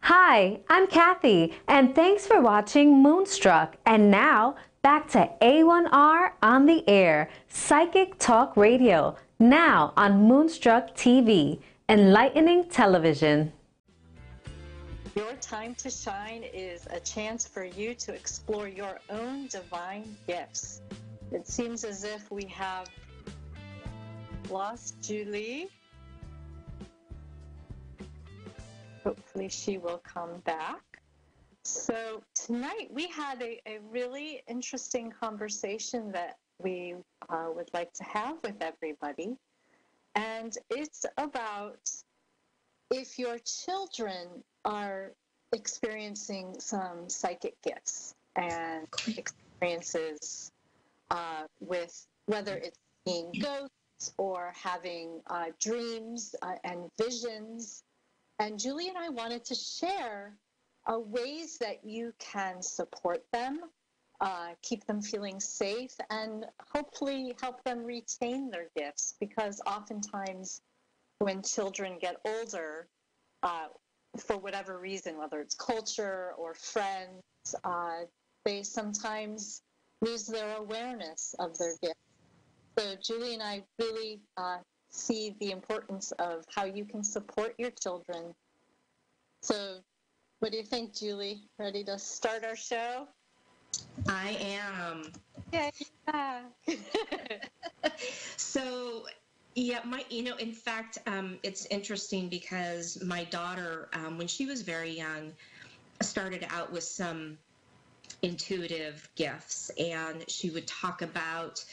Hi, I'm Kathy, and thanks for watching Moonstruck. And now, back to A1R on the Air, Psychic Talk Radio, now on Moonstruck TV, enlightening television. Your time to shine is a chance for you to explore your own divine gifts. It seems as if we have lost Julie. Hopefully she will come back. So tonight we had a really interesting conversation that we would like to have with everybody. And it's about if your children are experiencing some psychic gifts and experiences with whether it's seeing ghosts or having dreams and visions. And Julie and I wanted to share ways that you can support them, keep them feeling safe, and hopefully help them retain their gifts. Because oftentimes when children get older, for whatever reason, whether it's culture or friends, they sometimes lose their awareness of their gifts. So Julie and I really see the importance of how you can support your children. So what do you think, Julie? Ready to start our show? I am. Yeah. So, yeah, in fact, it's interesting because my daughter, when she was very young, started out with some intuitive gifts, and she would talk about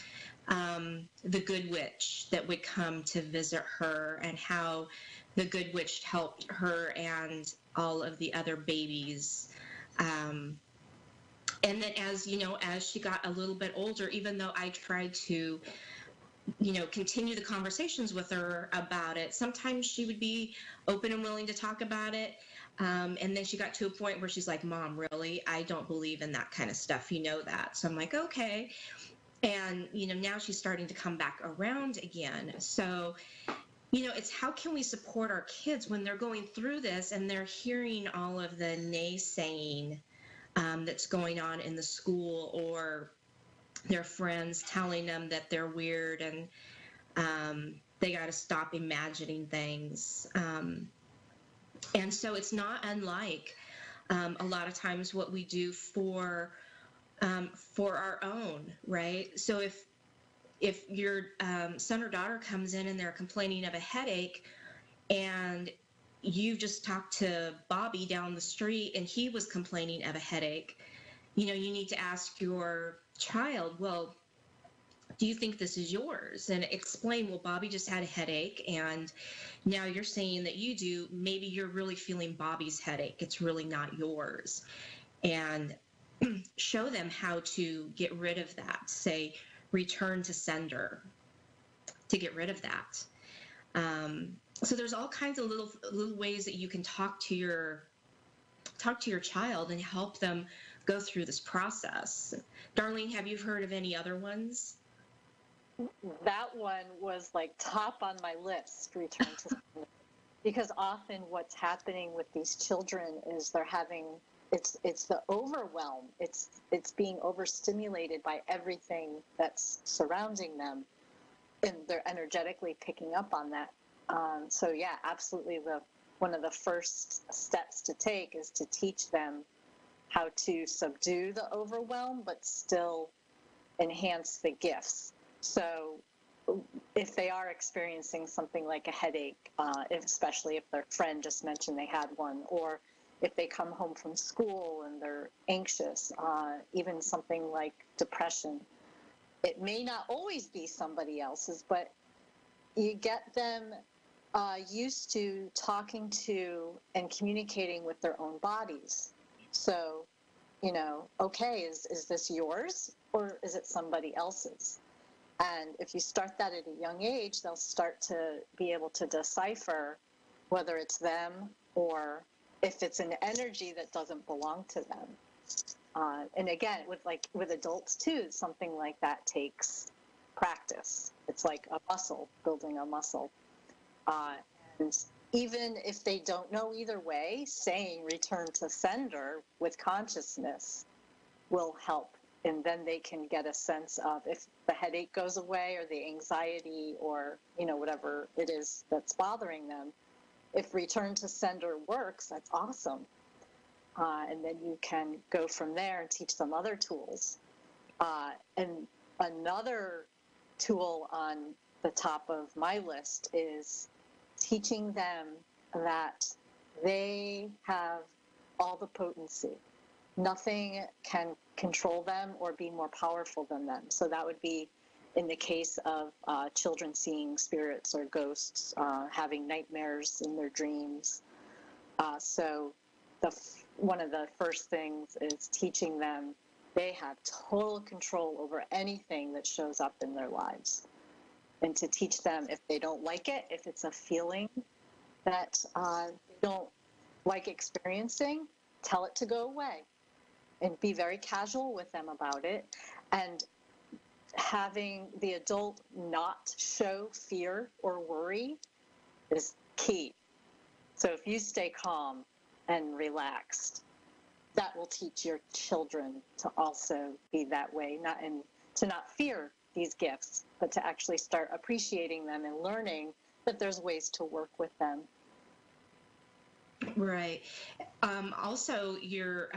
the good witch that would come to visit her and how the good witch helped her and all of the other babies. And then as she got a little bit older, even though I tried to, continue the conversations with her about it, sometimes she would be open and willing to talk about it. And then she got to a point where she's like, Mom, really? I don't believe in that kind of stuff. You know that. So I'm like, okay. And, now she's starting to come back around again. So, it's how can we support our kids when they're going through this and they're hearing all of the naysaying that's going on in the school, or their friends telling them that they're weird and they got to stop imagining things. And so it's not unlike a lot of times what we do for our own, right? So if your son or daughter comes in and they're complaining of a headache, and you just talked to Bobby down the street and he was complaining of a headache, you need to ask your child, well, do you think this is yours? And explain, well, Bobby just had a headache, and now you're saying that you do. Maybe you're really feeling Bobby's headache. It's really not yours. And show them how to get rid of that. Say, return to sender to get rid of that. So there's all kinds of little ways that you can talk to your child and help them go through this process. Darlene, have you heard of any other ones? That one was like top on my list, return to sender. Because often what's happening with these children is they're having it's the overwhelm. It's being overstimulated by everything that's surrounding them, and they're energetically picking up on that. So yeah, absolutely. One of the first steps to take is to teach them how to subdue the overwhelm, but still enhance the gifts. So if they are experiencing something like a headache, especially if their friend just mentioned they had one, or if they come home from school and they're anxious, even something like depression, it may not always be somebody else's, but you get them used to talking to and communicating with their own bodies. So, okay, is this yours or is it somebody else's? And if you start that at a young age, they'll start to be able to decipher whether it's them or if it's an energy that doesn't belong to them. And again, with adults too, something like that takes practice. It's like a muscle, building a muscle. And even if they don't know either way, saying return to sender with consciousness will help. And then they can get a sense of if the headache goes away or the anxiety or, whatever it is that's bothering them. If return to sender works, that's awesome. And then you can go from there and teach them other tools. And another tool on the top of my list is teaching them that they have all the potency. Nothing can control them or be more powerful than them. So that would be in the case of children seeing spirits or ghosts, having nightmares in their dreams. So one of the first things is teaching them they have total control over anything that shows up in their lives. And to teach them if they don't like it, if it's a feeling that they don't like experiencing, tell it to go away. And be very casual with them about it. And having the adult not show fear or worry is key. So if you stay calm and relaxed, that will teach your children to also be that way, to not fear these gifts, but to actually start appreciating them and learning that there's ways to work with them. Right. Also, your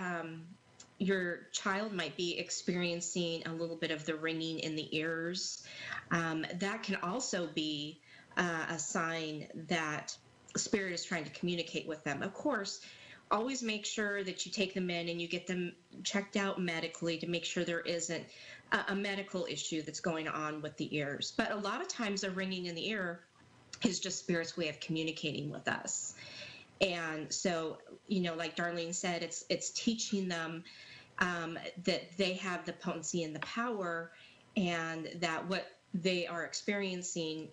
child might be experiencing a little bit of the ringing in the ears. That can also be a sign that spirit is trying to communicate with them. Of course, always make sure that you take them in and you get them checked out medically to make sure there isn't a medical issue that's going on with the ears. But a lot of times a ringing in the ear is just spirit's way of communicating with us. And so, like Darlene said, it's teaching them that they have the potency and the power, and that what they are experiencing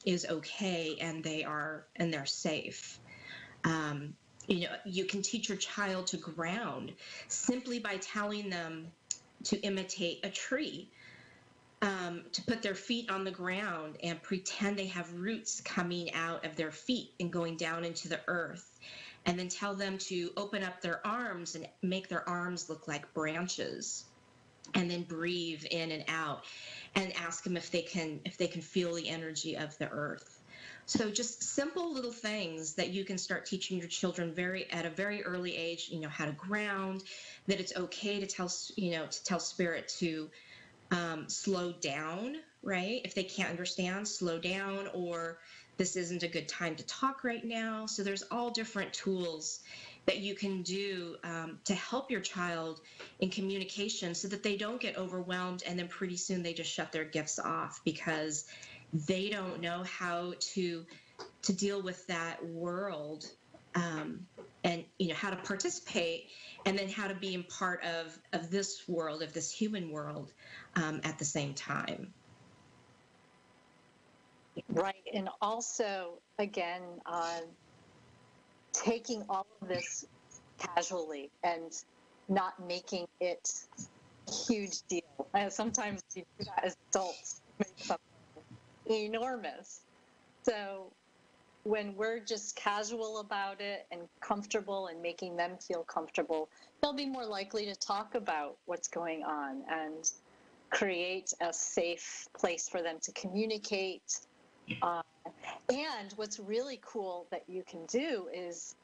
is okay, and they're safe. You can teach your child to ground simply by telling them to imitate a tree, to put their feet on the ground and pretend they have roots coming out of their feet and going down into the earth. And then tell them to open up their arms and make their arms look like branches. And then breathe in and out and ask them if they can feel the energy of the earth. So just simple little things that you can start teaching your children at a very early age, how to ground, that it's okay to tell spirit to slow down, right? If they can't understand, slow down, or this isn't a good time to talk right now. So there's all different tools that you can do to help your child in communication so that they don't get overwhelmed and then pretty soon they just shut their gifts off because they don't know how to deal with that world, and how to participate, and then how to be in part of this world, of this human world, at the same time. Right. And also, again, taking all of this casually and not making it a huge deal. Sometimes you do that as adults, make something enormous. So when we're just casual about it and comfortable and making them feel comfortable, they'll be more likely to talk about what's going on and create a safe place for them to communicate. And what's really cool that you can do is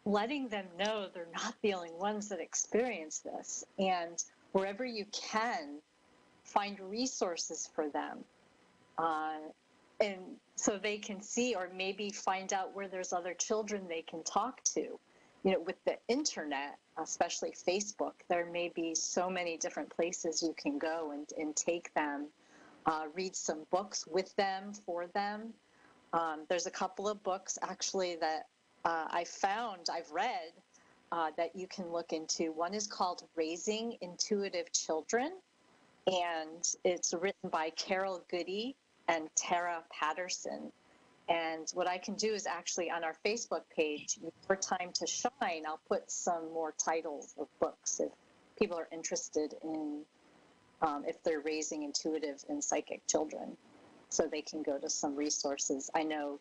letting them know they're not the only ones that experience this. And wherever you can, find resources for them. And so they can see, or maybe find out where there's other children they can talk to. With the internet, especially Facebook, there may be so many different places you can go and take them, read some books with them, for them. There's a couple of books actually that I've read that you can look into. One is called Raising Intuitive Children, and it's written by Carol Goody and Tara Patterson. And what I can do is actually on our Facebook page, For Time to Shine, I'll put some more titles of books if people are interested in, if they're raising intuitive and psychic children, so they can go to some resources. I know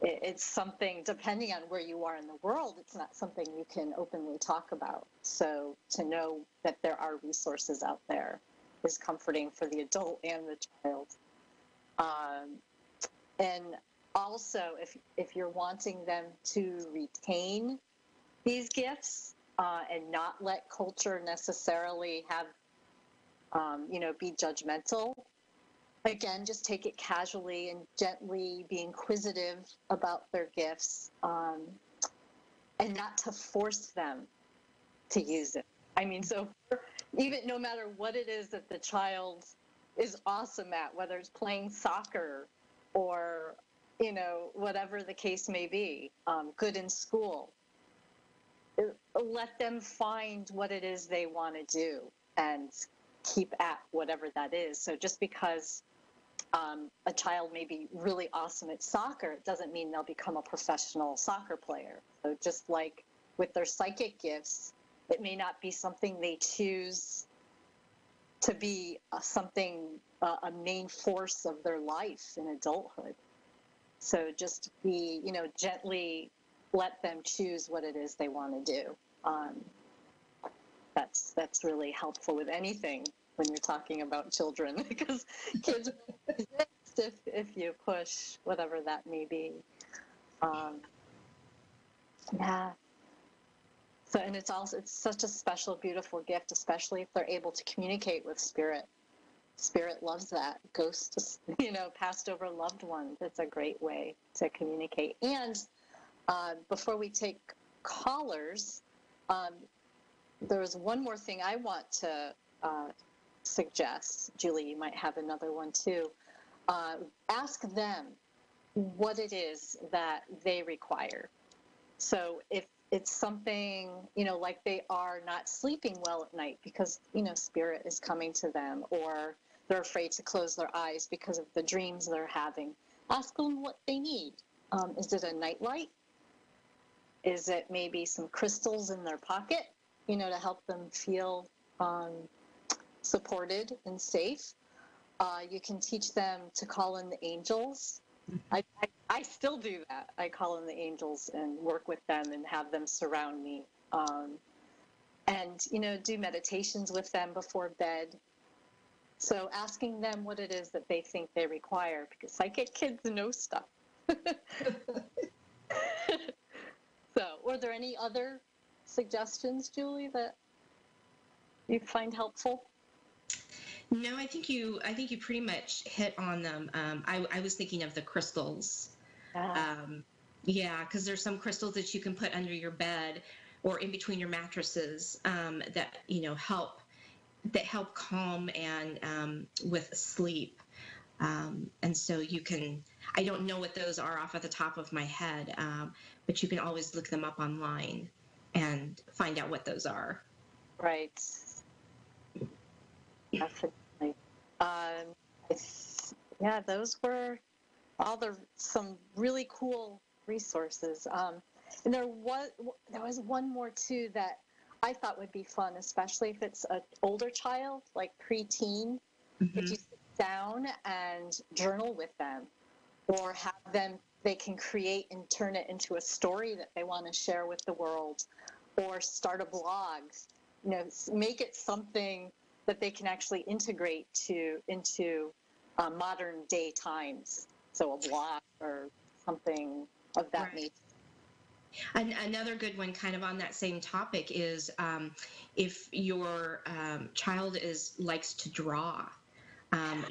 it's something, depending on where you are in the world, it's not something you can openly talk about. So to know that there are resources out there is comforting for the adult and the child. And also, if you're wanting them to retain these gifts and not let culture necessarily have, be judgmental, again, just take it casually and gently be inquisitive about their gifts, and not to force them to use it. I mean, so even no matter what it is that the child is awesome at, whether it's playing soccer or, whatever the case may be, good in school, let them find what it is they want to do and keep at whatever that is. So just because a child may be really awesome at soccer, it doesn't mean they'll become a professional soccer player. So just like with their psychic gifts, it may not be something they choose to be a main force of their life in adulthood. So just be, gently let them choose what it is they want to do. That's really helpful with anything when you're talking about children, because kids resist if you push whatever that may be. Yeah. So, and it's such a special, beautiful gift, especially if they're able to communicate with spirit. Spirit loves that. Ghosts, passed over loved ones. It's a great way to communicate. And before we take callers, there's one more thing I want to suggest. Julie, you might have another one too. Ask them what it is that they require. So if it's something, like they are not sleeping well at night because, spirit is coming to them, or they're afraid to close their eyes because of the dreams they're having, ask them what they need. Is it a nightlight? Is it maybe some crystals in their pocket, to help them feel supported and safe? You can teach them to call in the angels. I still do that. I call in the angels and work with them and have them surround me. And, do meditations with them before bed. So asking them what it is that they think they require, because psychic kids know stuff. So, were there any other suggestions, Julie, that you find helpful? No, I think you pretty much hit on them. I was thinking of the crystals. Yeah, because there's some crystals that you can put under your bed or in between your mattresses that help calm and with sleep. And so you can, I don't know what those are off at the top of my head, but you can always look them up online and find out what those are. Right. Definitely. Yeah, those were some really cool resources. And there was one more too that I thought would be fun, especially if it's an older child, like preteen. Mm-hmm. If you sit down and journal with them, or have them, they can create and turn it into a story that they want to share with the world, or start a blog. Make it something that they can actually integrate into modern day times. So a blog or something of that nature. Another good one kind of on that same topic is if your child likes to draw.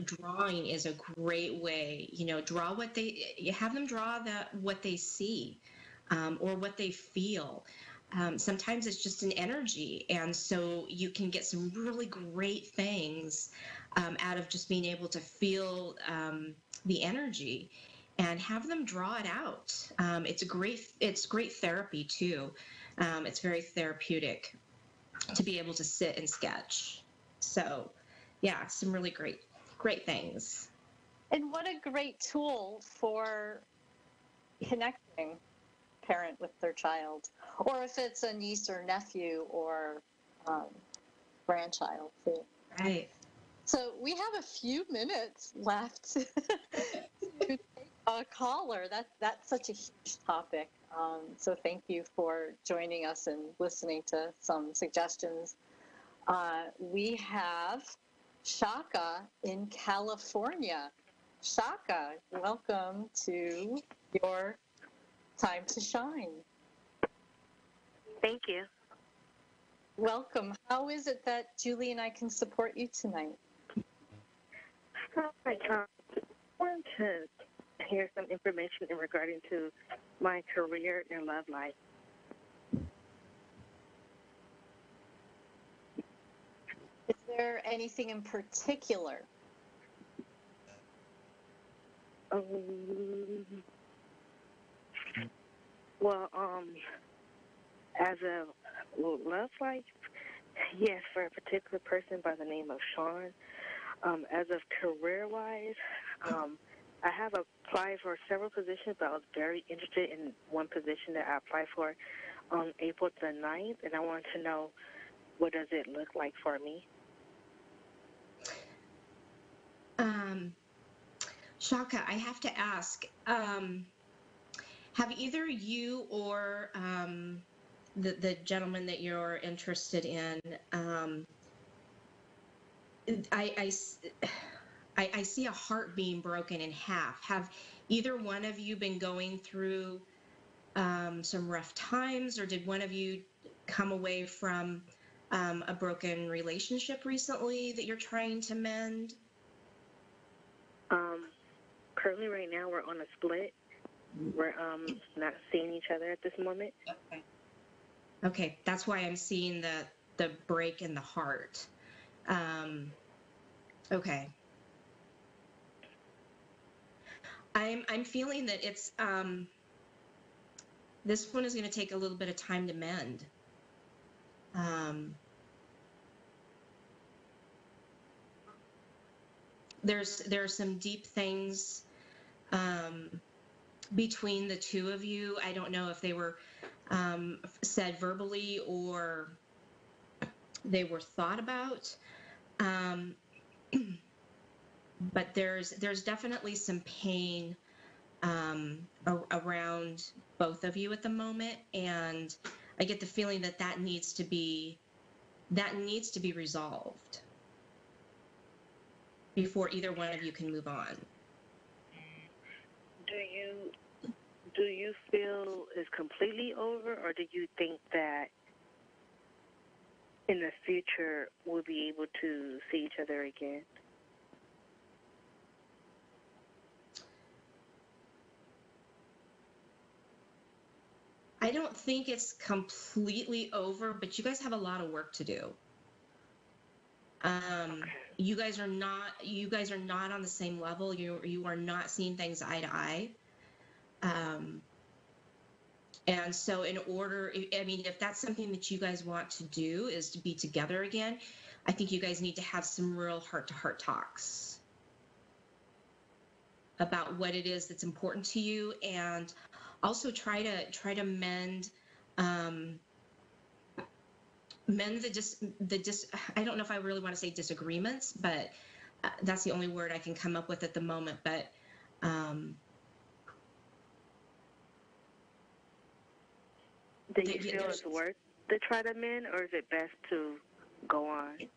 Drawing is a great way, draw have them draw what they see or what they feel. Sometimes it's just an energy, and so you can get some really great things out of just being able to feel the energy and have them draw it out. It's great therapy too. It's very therapeutic to be able to sit and sketch. So yeah, some really great things. And what a great tool for connecting parent with their child, or if it's a niece or nephew or grandchild too. Right. So we have a few minutes left to take caller. That's such a huge topic. So thank you for joining us and listening to some suggestions. We have Shaka in California. Shaka, welcome to your time to shine. Thank you. Welcome. How is it that Julie and I can support you tonight? Hi, Tom. I wanted to hear some information in regarding to my career and love life. Is there anything in particular? Well, as a love life, yes, for a particular person by the name of Sean. As of career-wise, I have applied for several positions, but I was very interested in one position that I applied for on April the 9th, and I wanted to know what does it look like for me. Shaka, I have to ask, have either you or the gentleman that you're interested in, I see a heart being broken in half. Have either one of you been going through some rough times, or did one of you come away from a broken relationship recently that you're trying to mend? Currently, right now, we're on a split. We're not seeing each other at this moment. Okay, that's why I'm seeing the break in the heart. Okay. I'm feeling that it's this one is going to take a little bit of time to mend. There are some deep things between the two of you. I don't know if they were said verbally or they were thought about. But there's definitely some pain around both of you at the moment, and I get the feeling that needs to be resolved before either one of you can move on. Do you feel it's completely over, or do you think that in the future we'll be able to see each other again? I don't think it's completely over, but you guys have a lot of work to do. You guys are not on the same level. You are not seeing things eye to eye. And so if that's something that you guys want to do, is to be together again, I think you guys need to have some real heart-to-heart talks about what it is that's important to you, and also try to mend the I don't know if I really want to say disagreements, but that's the only word I can come up with at the moment. But do you feel it's worth to try to mend, or is it best to go on?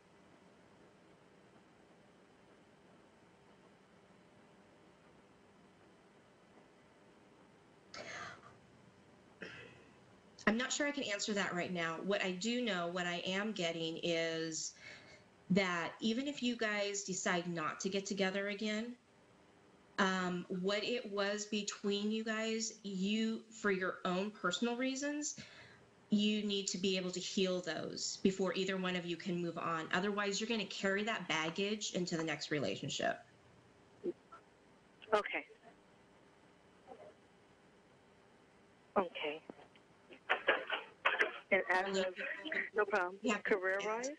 I'm not sure I can answer that right now. What I do know, what I am getting, is that even if you guys decide not to get together again, what it was between you guys, for your own personal reasons, you need to be able to heal those before either one of you can move on. Otherwise, you're going to carry that baggage into the next relationship. Okay. Okay. And as of, no problem, Yeah. career-wise?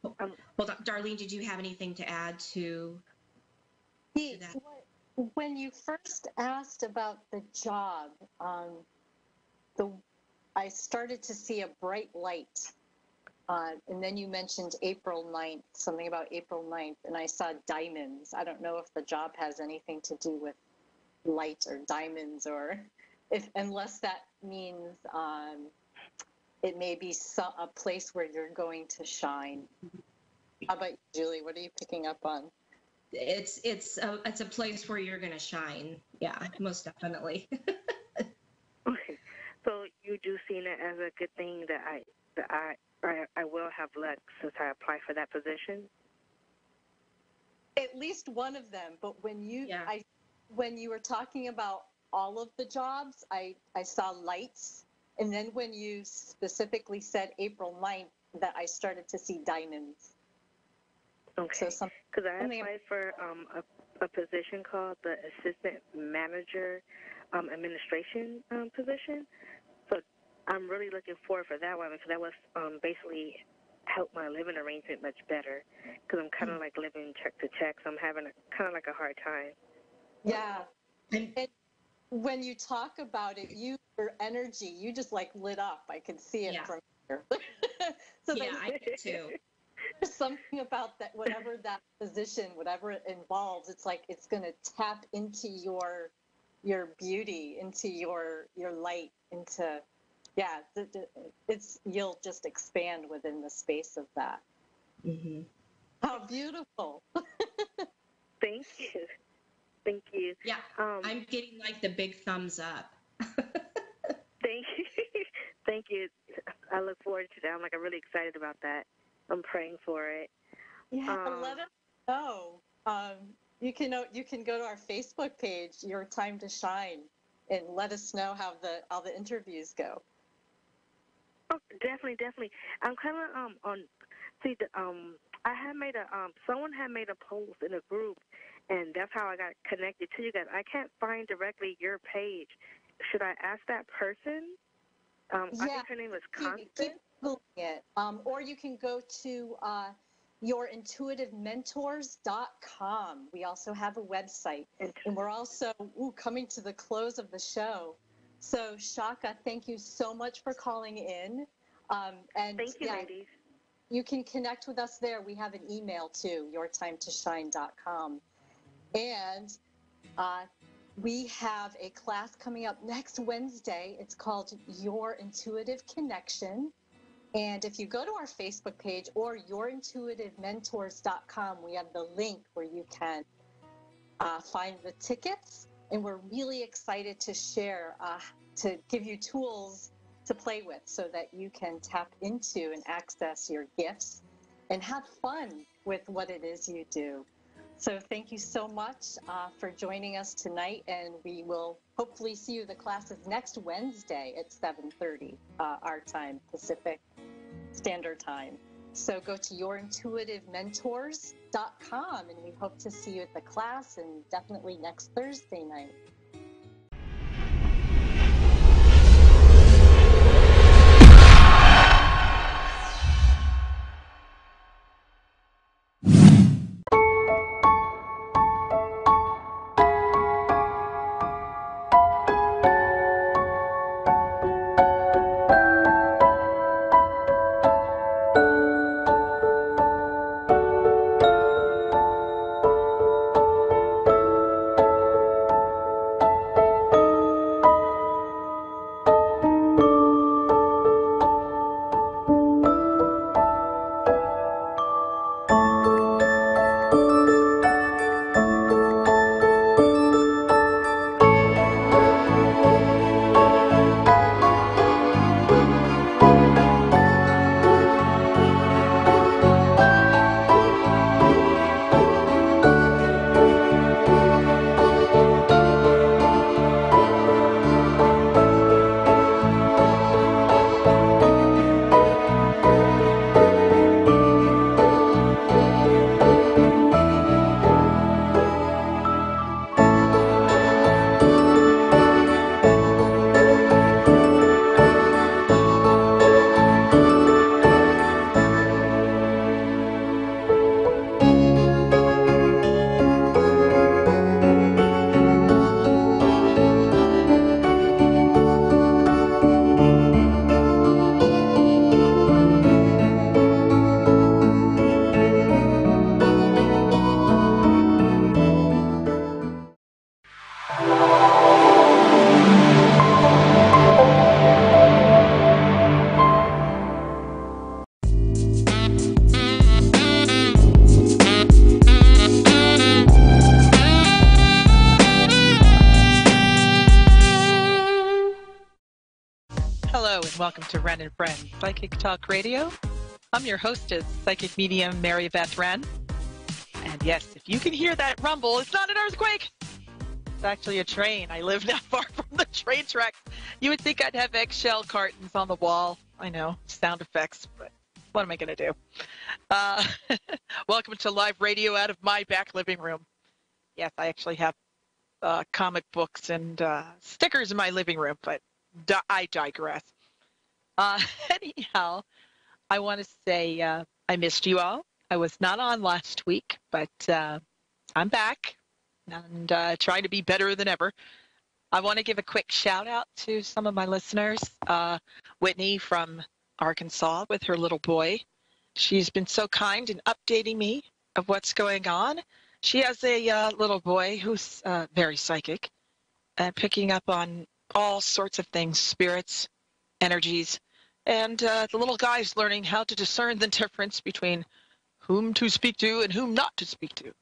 Hold on, Darlene, did you have anything to add to that? When you first asked about the job, I started to see a bright light And then you mentioned April 9th, something about April 9th, and I saw diamonds. I don't know if the job has anything to do with light or diamonds, or unless that means it may be a place where you're going to shine. How about you, Julie? What are you picking up on? It's a place where you're going to shine. Yeah, most definitely. Okay. So you do see it as a good thing that I will have luck since I apply for that position? At least one of them. But when you were talking about all of the jobs, I saw lights. And then when you specifically said April 9th, that I started to see diamonds. Okay. Because I applied for a position called the Assistant Manager Administration position. So I'm really looking forward for that one because that was basically help my living arrangement much better because I'm kind of like living check to check, so I'm having kind of like a hard time. Yeah. And when you talk about it, your energy, you just like lit up. I can see it from here. So yeah, I do too. There's something about that, whatever that position, whatever it involves, it's like it's going to tap into your beauty, into your light, into you'll just expand within the space of that. Mm-hmm. How beautiful. Thank you. Yeah, I'm getting like the big thumbs up. Thank you. I look forward to that. I'm really excited about that. I'm praying for it. Yeah, let us know. You can go to our Facebook page, Your Time to Shine, and let us know how the interviews go. Oh, definitely. I'm kind of on. See, I had made someone had made a post in a group, and that's how I got connected to you guys. I can't find directly your page. Should I ask that person? I think her name is Constance. Keep Googling it. Or you can go to yourintuitivementors.com. We also have a website. And we're also coming to the close of the show. So, Shaka, thank you so much for calling in. And thank you, ladies. You can connect with us there. We have an email, too, yourtimetoshine.com. And we have a class coming up next Wednesday. It's called Your Intuitive Connection. And if you go to our Facebook page or yourintuitivementors.com, we have the link where you can find the tickets. And we're really excited to share, to give you tools to play with so that you can tap into and access your gifts and have fun with what it is you do. So thank you so much for joining us tonight, and we will hopefully see you. The class is next Wednesday at 7:30 our time, Pacific Standard Time. So go to yourintuitivementors.com, and we hope to see you at the class, and definitely next Thursday night. Welcome to Ren and Friends, Psychic Talk Radio. I'm your hostess, psychic medium Mary Beth Wren. And yes, if you can hear that rumble, it's not an earthquake. It's actually a train. I live not far from the train tracks. You would think I'd have eggshell cartons on the wall. I know, sound effects, but what am I going to do? Welcome to live radio out of my back living room. Yes, I actually have comic books and stickers in my living room, but I digress. Anyhow, I want to say I missed you all. I was not on last week, but I'm back and trying to be better than ever. I want to give a quick shout out to some of my listeners. Whitney from Arkansas with her little boy. She's been so kind in updating me of what's going on. She has a little boy who's very psychic and picking up on all sorts of things, spirits, energies, and the little guy's learning how to discern the difference between whom to speak to and whom not to speak to.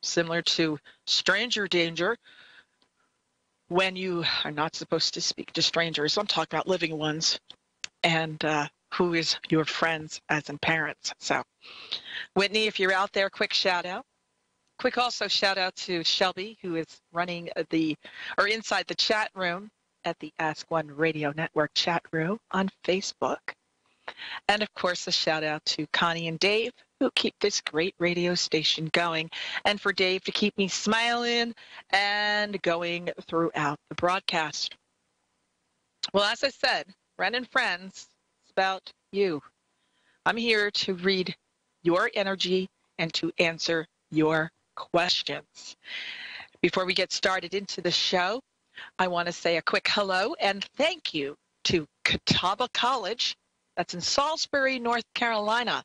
Similar to stranger danger, when you are not supposed to speak to strangers. I'm talking about living ones, and who is your friends as in parents. So, Whitney, if you're out there, quick shout out. Quick also shout out to Shelby, who is running inside the chat room at the Ask One Radio Network chat room on Facebook. And of course, a shout out to Connie and Dave, who keep this great radio station going, and for Dave to keep me smiling and going throughout the broadcast. Well, as I said, Ren and Friends, it's about you. I'm here to read your energy and to answer your questions. Before we get started into the show, I want to say a quick hello and thank you to Catawba College. That's in Salisbury, North Carolina.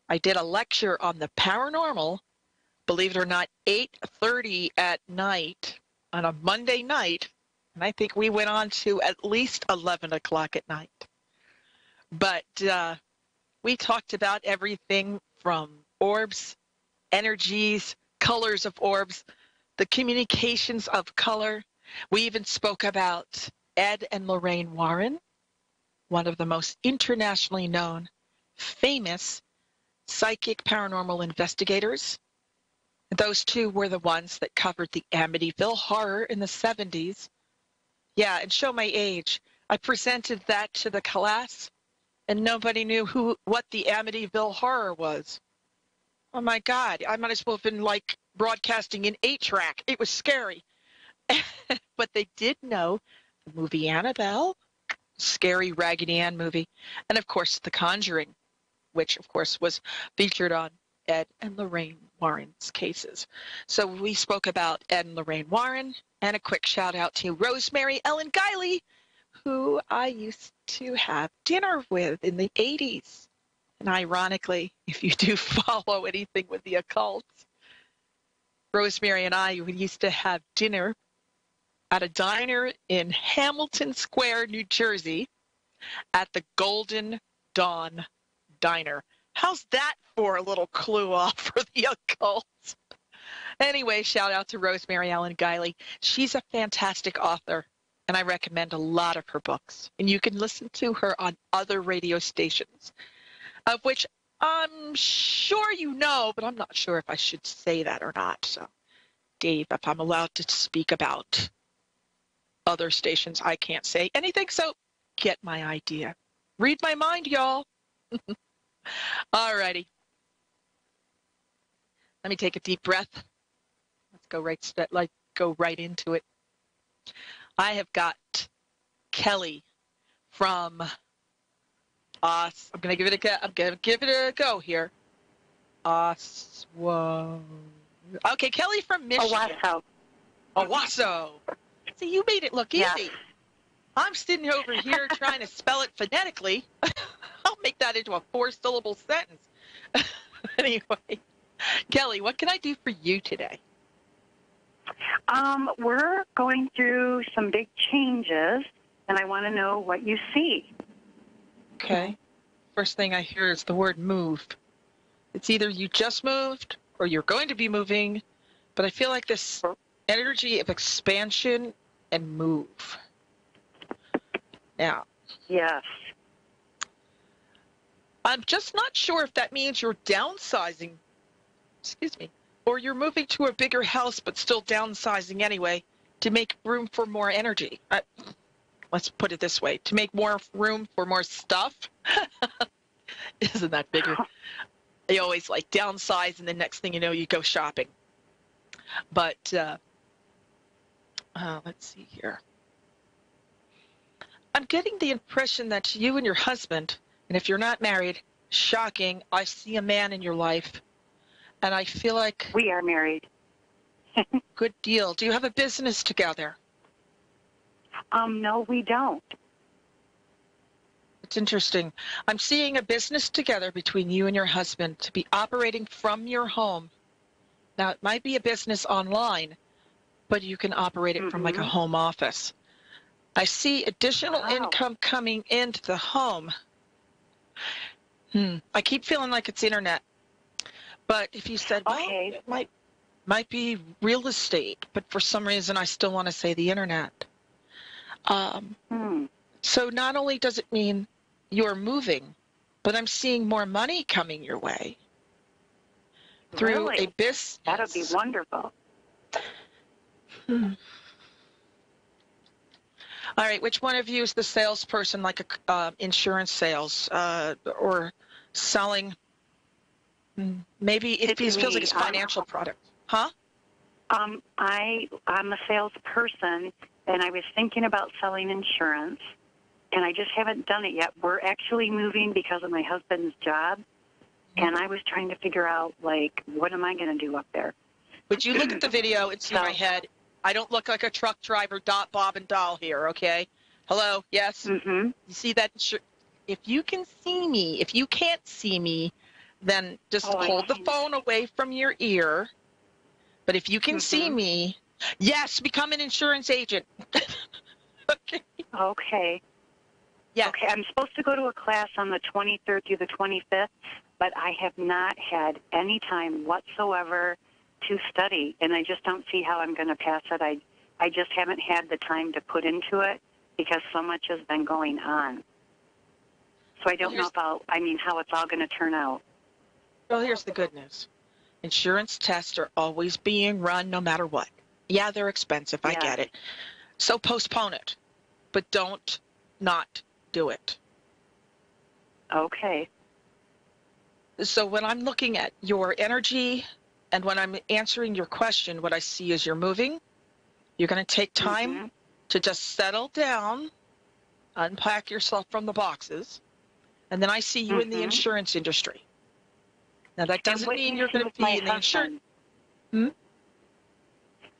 I did a lecture on the paranormal, believe it or not, 8:30 at night on a Monday night, and I think we went on to at least 11 o'clock at night. But we talked about everything from orbs, energies, colors of orbs, the communications of color. We even spoke about Ed and Lorraine Warren, one of the most internationally known, famous psychic paranormal investigators. Those two were the ones that covered the Amityville Horror in the 70s. Yeah, and show my age. I presented that to the class, and nobody knew what the Amityville Horror was. Oh, my God. I might as well have been, like, broadcasting in 8-track. It was scary. But they did know the movie Annabelle, scary Raggedy Ann movie, and, of course, The Conjuring, which, of course, was featured on Ed and Lorraine Warren's cases. So we spoke about Ed and Lorraine Warren, and a quick shout-out to Rosemary Ellen Guiley, who I used to have dinner with in the 80s. And ironically, if you do follow anything with the occult, Rosemary and I used to have dinner at a diner in Hamilton Square, New Jersey, at the Golden Dawn Diner. How's that for a little clue off for the occult? Anyway, shout out to Rosemary Ellen Guiley. She's a fantastic author, and I recommend a lot of her books. And you can listen to her on other radio stations, of which I'm sure you know, but I'm not sure if I should say that or not. So, Dave, if I'm allowed to speak about other stations, I can't say anything, so get my idea. Read my mind, y'all. All righty. Let me take a deep breath. Let's go right into it. I have got Kelly from us. I'm gonna give it a go here. Oswego. Okay, Kelly from Michigan. Owasso. See, you made it look easy. I'm sitting over here trying to spell it phonetically. I'll make that into a 4-syllable sentence. Anyway, Kelly, what can I do for you today? We're going through some big changes, and I want to know what you see. Okay. First thing I hear is the word move. It's either you just moved or you're going to be moving, but I feel like this energy of expansion and move. Now. Yes. I'm just not sure if that means you're downsizing, excuse me, or you're moving to a bigger house but still downsizing anyway to make room for more energy. Let's put it this way, to make more room for more stuff. Isn't that bigger? They always like downsize, and the next thing you know, you go shopping. But let's see here. I'm getting the impression that you and your husband, and if you're not married, shocking, I see a man in your life, and I feel like... We are married. Good deal. Do you have a business together? No, we don't. It's interesting. I'm seeing a business together between you and your husband to be operating from your home. Now, it might be a business online, but you can operate it from like a home office. I see additional income coming into the home. I keep feeling like it's internet. But if you said, well, it might be real estate, but for some reason I still want to say the internet. So not only does it mean you're moving, but I'm seeing more money coming your way through a business. That would be wonderful. All right, which one of you is the salesperson, like insurance sales or selling? Maybe it feels like it's financial product. Huh? I'm a salesperson, and I was thinking about selling insurance, and I just haven't done it yet. We're actually moving because of my husband's job, and I was trying to figure out, like, what am I going to do up there? Would you look at the video and see my head? I don't look like a truck driver, Bob and Doll here, okay? Hello? Yes? You see that? If you can see me, if you can't see me, then just hold the phone away from your ear. But if you can see me, yes, become an insurance agent. Okay. Okay. Yeah. Okay, I'm supposed to go to a class on the 23rd through the 25th, but I have not had any time whatsoever to study, and I just don't see how I'm going to pass it. I just haven't had the time to put into it because so much has been going on. So I don't know how it's all going to turn out. Well, here's the good news. Insurance tests are always being run no matter what. Yeah, they're expensive. I get it. So postpone it, but don't not do it. Okay. So when I'm looking at your energy and when I'm answering your question, what I see is you're moving. You're going to take time to just settle down, unpack yourself from the boxes, and then I see you in the insurance industry. Now, that doesn't mean you're going to be in the insurance.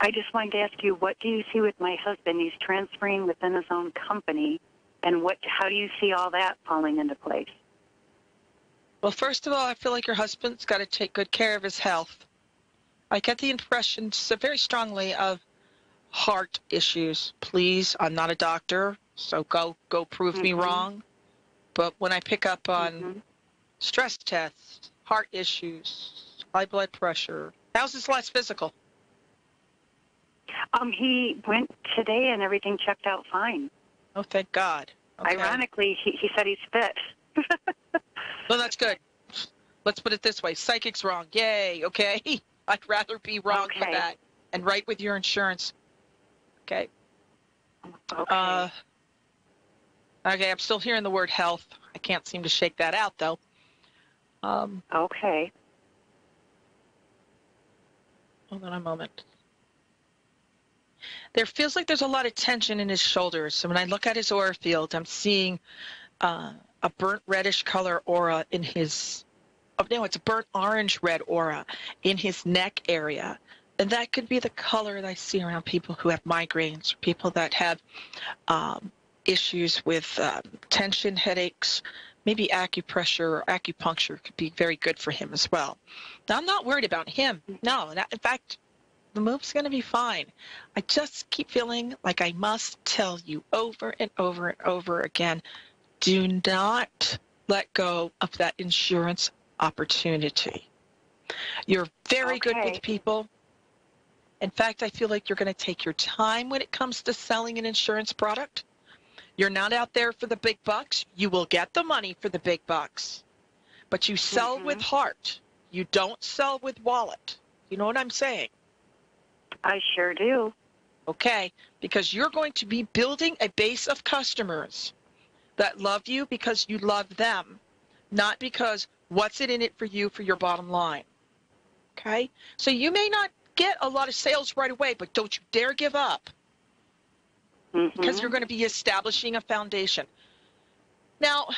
I just wanted to ask you, what do you see with my husband? He's transferring within his own company, and how do you see all that falling into place? Well, first of all, I feel like your husband's got to take good care of his health. I get the impression so very strongly of heart issues. Please, I'm not a doctor, so go prove me wrong. But when I pick up on stress tests, heart issues, high blood pressure, how's his last physical? He went today and everything checked out fine. Oh, thank God. Okay. Ironically, he said he's fit. Well, that's good. Let's put it this way. Psychic's wrong. Yay, okay? I'd rather be wrong than that and right with your insurance. Okay. Okay, I'm still hearing the word health. I can't seem to shake that out, though. Okay. Hold on a moment. There feels like there's a lot of tension in his shoulders. So when I look at his aura field, I'm seeing a burnt reddish color aura in his, it's a burnt orange red aura in his neck area. And that could be the color that I see around people who have migraines, people that have issues with tension, headaches, maybe acupressure or acupuncture could be very good for him as well. Now, I'm not worried about him. No, in fact, the move's going to be fine. I just keep feeling like I must tell you over and over and over again, do not let go of that insurance opportunity. You're very good with people. In fact, I feel like you're going to take your time when it comes to selling an insurance product. You're not out there for the big bucks. You will get the money for the big bucks. but you sell with heart. You don't sell with wallet. You know what I'm saying? I sure do. Okay, because you're going to be building a base of customers that love you because you love them, not because what's it in it for you for your bottom line. Okay? So you may not get a lot of sales right away, but don't you dare give up, because you're going to be establishing a foundation. Now,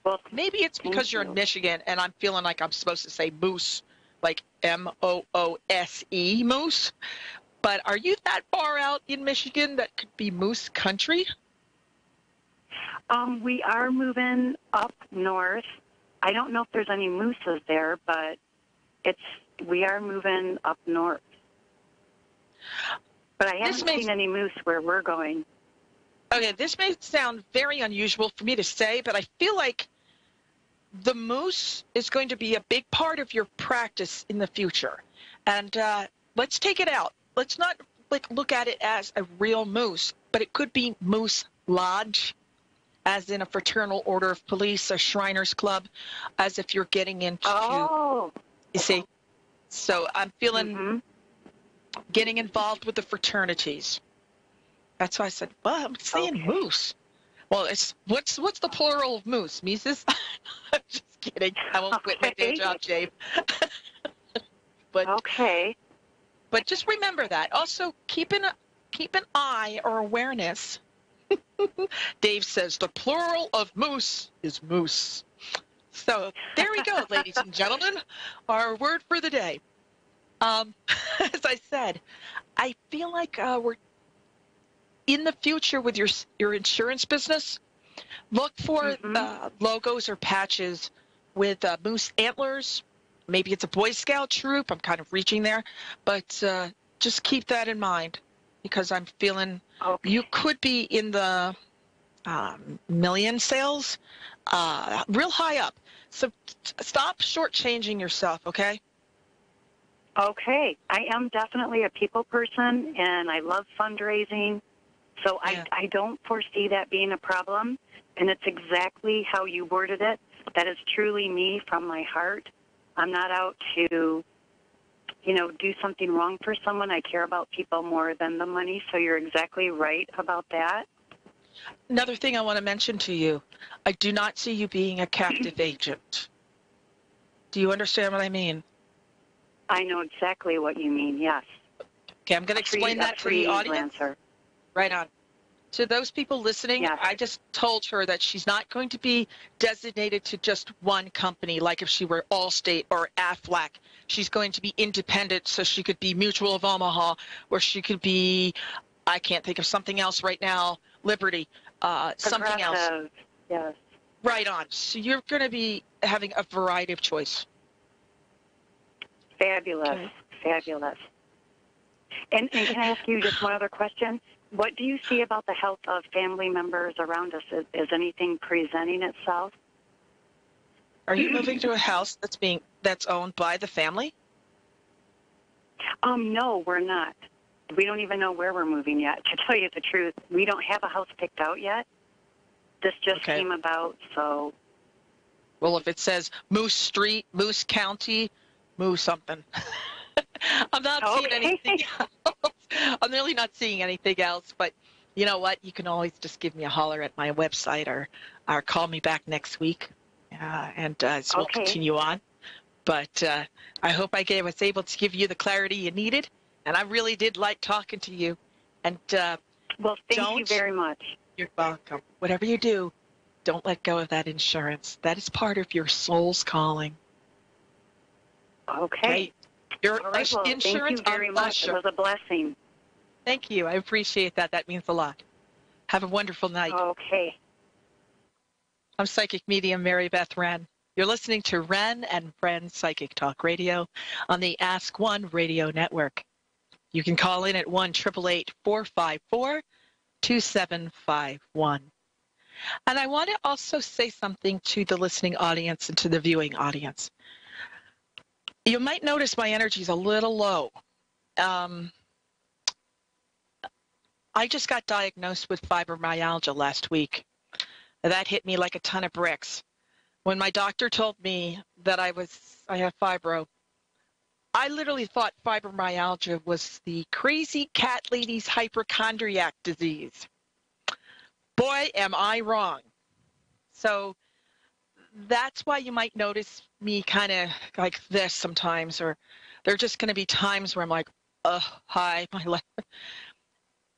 Well, maybe it's because you're in Michigan and I'm feeling like I'm supposed to say moose, like M-O-O-S-E, moose. But are you that far out in Michigan that could be moose country? we are moving up north. I don't know if there's any mooses there, but we are moving up north. But I haven't seen any moose where we're going. Okay, this may sound very unusual for me to say, but I feel like the moose is going to be a big part of your practice in the future. And let's take it out. Let's not look at it as a real moose, but it could be Moose Lodge, as in a fraternal order of police, a Shriners Club, as if you're getting into, you see. So I'm feeling getting involved with the fraternities. That's why I said, well, I'm saying moose. Well, it's what's the plural of moose? Mises? I'm just kidding. I won't quit my day job, Dave. But just remember that. Also, keep an eye or awareness. Dave says the plural of moose is moose. So there we go, ladies and gentlemen. Our word for the day. As I said, I feel like we're in the future with your insurance business. Look for logos or patches with moose antlers. Maybe it's a Boy Scout troop. I'm kind of reaching there. But just keep that in mind, because I'm feeling you could be in the million sales, real high up. So stop shortchanging yourself, okay? Okay. I am definitely a people person, and I love fundraising. So I don't foresee that being a problem. And it's exactly how you worded it. That is truly me from my heart. I'm not out to, do something wrong for someone. I care about people more than the money. So you're exactly right about that. Another thing I want to mention to you, I do not see you being a captive agent. Do you understand what I mean? I know exactly what you mean, yes. Okay, I'm going to explain that to the audience. Answer. Right on. To those people listening, I just told her that she's not going to be designated to just one company, like if she were Allstate or Aflac. She's going to be independent, so she could be Mutual of Omaha, or she could be, I can't think of something else right now, Liberty, something else. Yes. Right on. So you're going to be having a variety of choice. Fabulous. Okay. Fabulous. And can I ask you just one other question? What do you see about the health of family members around us? Is anything presenting itself? Are you moving to a house that's owned by the family? No, we're not. We don't even know where we're moving yet, to tell you the truth. We don't have a house picked out yet. This just came about, so. Well, if it says Moose Street, Moose County, Moose something. I'm not seeing anything else. I'm really not seeing anything else, but you know what? You can always just give me a holler at my website or call me back next week, and so we'll continue on. But I hope I was able to give you the clarity you needed, and I really did like talking to you. And well, thank you very much. You're welcome. Whatever you do, don't let go of that insurance. That is part of your soul's calling. Okay. Your all right, well, insurance. Thank you very much. It was a blessing. Thank you. I appreciate that. That means a lot. Have a wonderful night. Okay. I'm Psychic Medium Mary Beth Wren. You're listening to Wren and Friends Psychic Talk Radio on the Ask One Radio Network. You can call in at 1-888-454-2751. And I want to also say something to the listening audience and to the viewing audience. You might notice my energy is a little low. I just got diagnosed with fibromyalgia last week. That hit me like a ton of bricks. When my doctor told me that I have fibro, I literally thought fibromyalgia was the crazy cat lady's hypochondriac disease. Boy, am I wrong. So that's why you might notice me kind of like this sometimes, or there are just going to be times where I'm like, hi, my life.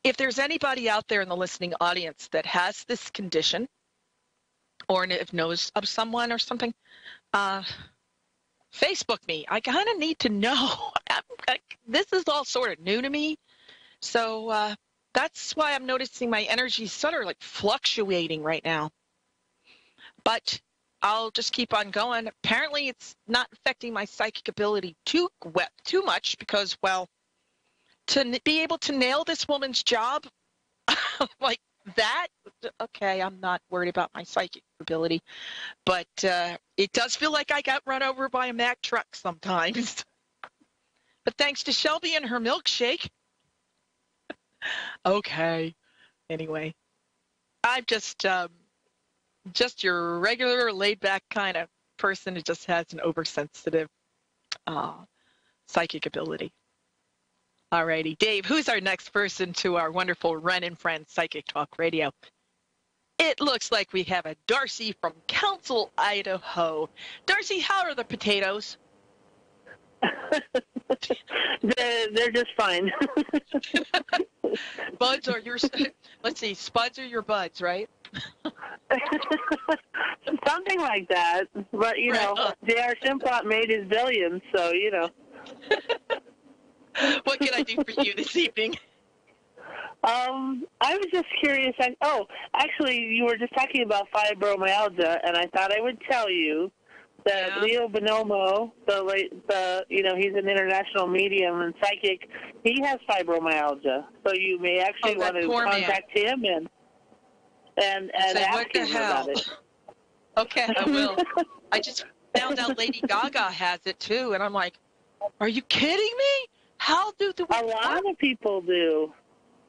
If there's anybody out there in the listening audience that has this condition, or if knows of someone or something, Facebook me. I kind of need to know. This is all sort of new to me. So that's why I'm noticing my energy sort of like fluctuating right now. But I'll just keep on going. Apparently it's not affecting my psychic ability too much because, well, to be able to nail this woman's job like that, okay, I'm not worried about my psychic ability. But it does feel like I got run over by a Mack truck sometimes. But thanks to Shelby and her milkshake. Okay. Anyway, I'm just your regular laid-back kind of person who just has an oversensitive psychic ability. All righty. Dave, who's our next person to our wonderful Ren and Friends Psychic Talk Radio? It looks like we have a Darcy from Council, Idaho. Darcy, how are the potatoes? They're just fine. Buds are your, let's see, spuds are your buds, right? Something like that. But, you know, J.R. Simplot made his billions, so, you know. What can I do for you this evening? I was just curious. Actually, you were just talking about fibromyalgia, and I thought I would tell you that Leo Bonomo, he's an international medium and psychic. He has fibromyalgia, so you may actually want to contact him and ask him about it. Okay, I will. I just found out Lady Gaga has it too, and I'm like, are you kidding me? How do a lot of people do?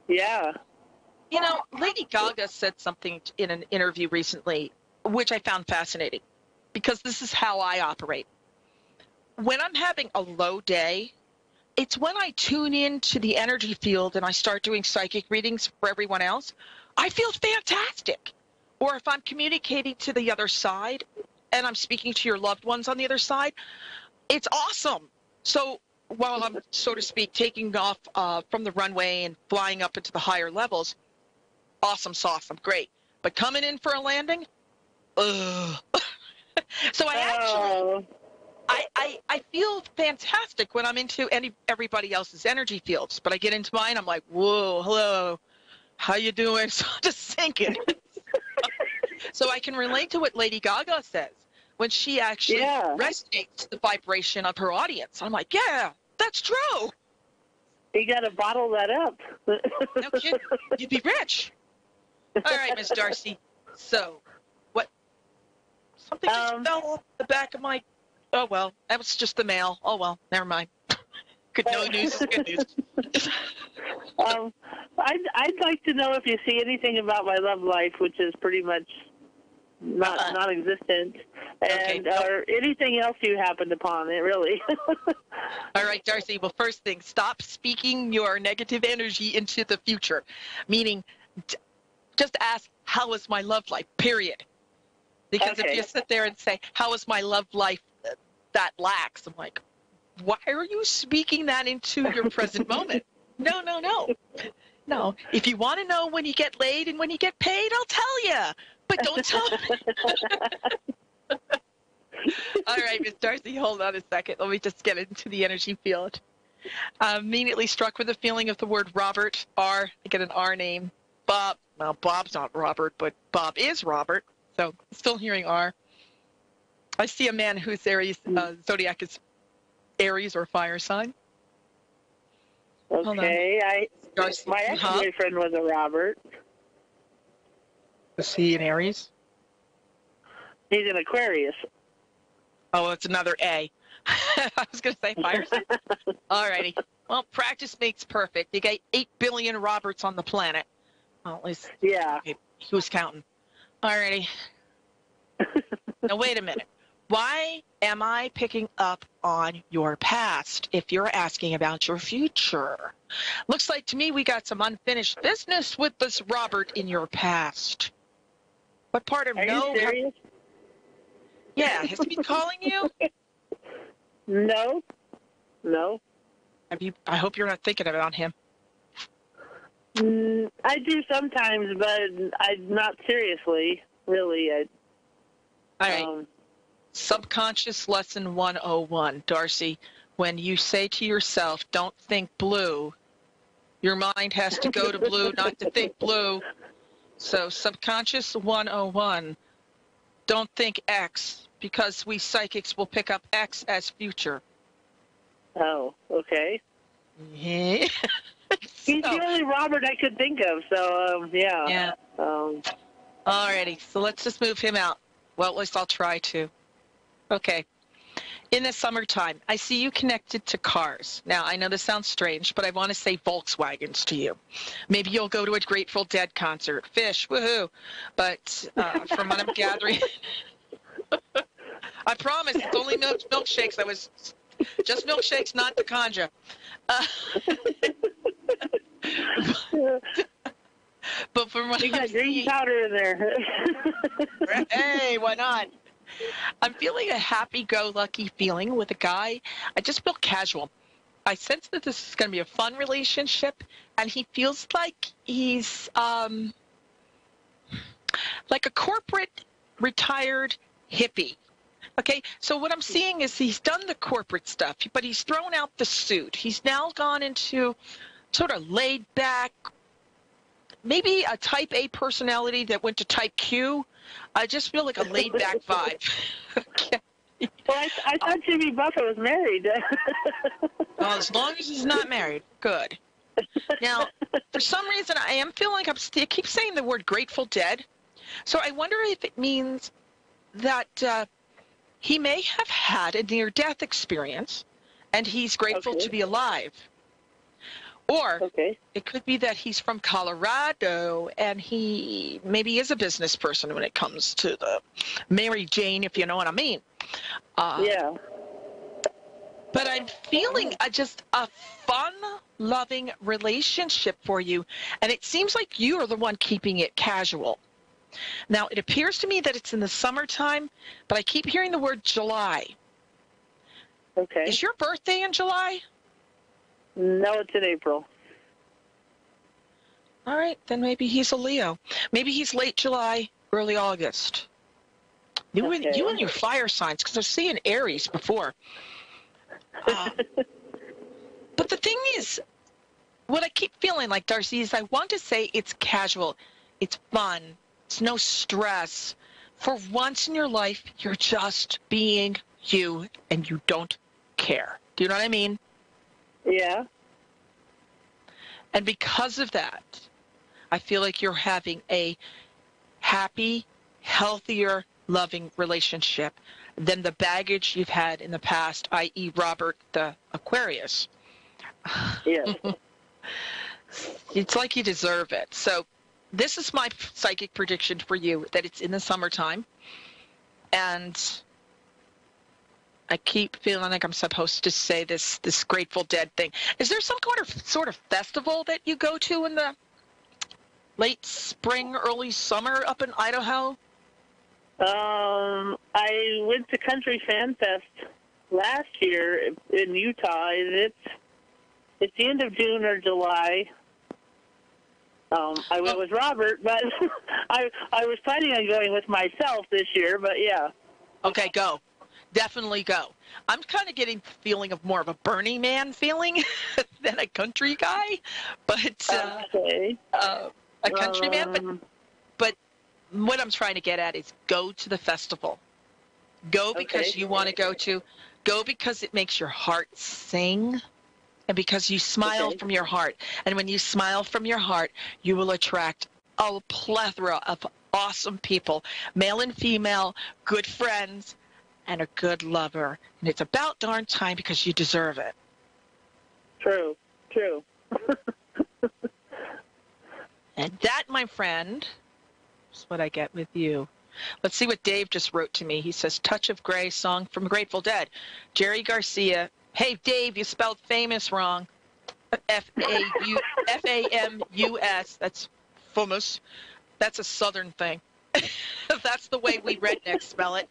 Yeah. You know, Lady Gaga said something in an interview recently, which I found fascinating, because this is how I operate. When I'm having a low day, it's when I tune into the energy field and I start doing psychic readings for everyone else, I feel fantastic. Or if I'm communicating to the other side and I'm speaking to your loved ones on the other side, it's awesome. So while I'm, so to speak, taking off from the runway and flying up into the higher levels, awesome, great. But coming in for a landing, ugh. So I feel fantastic when I'm into everybody else's energy fields, but I get into mine, I'm like, whoa, hello, how you doing? So I'm just sinking. So I can relate to what Lady Gaga says when she actually resonates the vibration of her audience. I'm like, yeah, that's true. You got to bottle that up. No kidding. You'd be rich. All right, Miss Darcy. So, what? Something just fell off the back of my. Oh well, that was just the mail. Oh well, never mind. Good news is good news. I'd like to know if you see anything about my love life, which is pretty much non-existent, and or anything else you happened upon it, really. All right, Darcy. Well, first thing, stop speaking your negative energy into the future, meaning just ask, how is my love life, period. Because if you sit there and say, how is my love life that lacks, I'm like, why are you speaking that into your present moment? No. No, if you want to know when you get laid and when you get paid, I'll tell you. But don't tell me. All right, Miss Darcy, hold on a second. Let me just get into the energy field. Immediately struck with the feeling of the word Robert, R. I get an R name. Bob. Well, Bob's not Robert, but Bob is Robert. So still hearing R. I see a man whose Aries zodiac is Aries or fire sign. Okay, my ex-boyfriend was a Robert. Is he an Aries? He's an Aquarius. Oh, it's another A. I was going to say fire sign. All righty. Well, practice makes perfect. You got 8 billion Roberts on the planet. Well, at least. Yeah. Okay, who's counting? All righty. Now, wait a minute. Why am I picking up on your past if you're asking about your future? Looks like to me we got some unfinished business with this Robert in your past. What part of Are you serious? Yeah, has he been calling you? No. I hope you're not thinking about him. I do sometimes, but not seriously, really. All right. Subconscious lesson 101, Darcy. When you say to yourself, don't think blue, your mind has to go to blue, not to think blue. So subconscious 101, don't think X, because we psychics will pick up X as future. Oh, okay. Yeah. He's the only Robert I could think of, so, yeah. Yeah. Alrighty, so let's just move him out. Well, at least I'll try to. Okay. In the summertime, I see you connected to cars. Now, I know this sounds strange, but I want to say Volkswagens to you. Maybe you'll go to a Grateful Dead concert. Fish, woohoo. But from what I'm gathering, I promise it's only milkshakes. I was just milkshakes, not the conja. But from what you got green powder in there. Hey, why not? I'm feeling a happy-go-lucky feeling with a guy. I just feel casual. I sense that this is going to be a fun relationship, and he feels like he's like a corporate retired hippie. Okay, so what I'm seeing is he's done the corporate stuff, but he's thrown out the suit. He's now gone into sort of laid back, maybe a type A personality that went to type Q. I just feel like a laid back vibe. Okay. Well, I thought Jimmy Buffett was married. Well, as long as he's not married, good. Now, for some reason, I am feeling like I keep saying the word Grateful Dead. So I wonder if it means that he may have had a near-death experience, and he's grateful to be alive. Or it could be that he's from Colorado, and he maybe is a business person when it comes to the Mary Jane, if you know what I mean. Yeah. But I'm feeling just a fun, loving relationship for you, and it seems like you are the one keeping it casual. Now, it appears to me that it's in the summertime, but I keep hearing the word July. Okay. Is your birthday in July? No, it's in April. All right, then maybe he's a Leo. Maybe he's late July, early August. You and your fire signs, because I've seen Aries before. But the thing is, what I keep feeling like, Darcy, is I want to say it's casual. It's fun. It's no stress. For once in your life, you're just being you, and you don't care. Do you know what I mean? Yeah. And because of that, I feel like you're having a happy, healthier, loving relationship than the baggage you've had in the past, i.e. Robert the Aquarius. Yeah. It's like you deserve it. So this is my psychic prediction for you, that it's in the summertime. And I keep feeling like I'm supposed to say this Grateful Dead thing. Is there some sort of festival that you go to in the late spring, early summer up in Idaho? I went to Country Fan Fest last year in Utah. It's the end of June or July. I went with Robert, but I was planning on going with myself this year, but yeah. Okay, go. Definitely go. I'm kind of getting the feeling of more of a Burning Man feeling than a country guy, but a country man. But what I'm trying to get at is go to the festival. Go because you want to go to. Go because it makes your heart sing, and because you smile from your heart. And when you smile from your heart, you will attract a plethora of awesome people, male and female, good friends, and a good lover. And it's about darn time because you deserve it. True. And that, my friend, is what I get with you. Let's see what Dave just wrote to me. He says, Touch of Grey, song from Grateful Dead. Jerry Garcia. Hey, Dave, you spelled famous wrong. F-A-M-U-S. That's famous. That's a Southern thing. That's the way we rednecks spell it.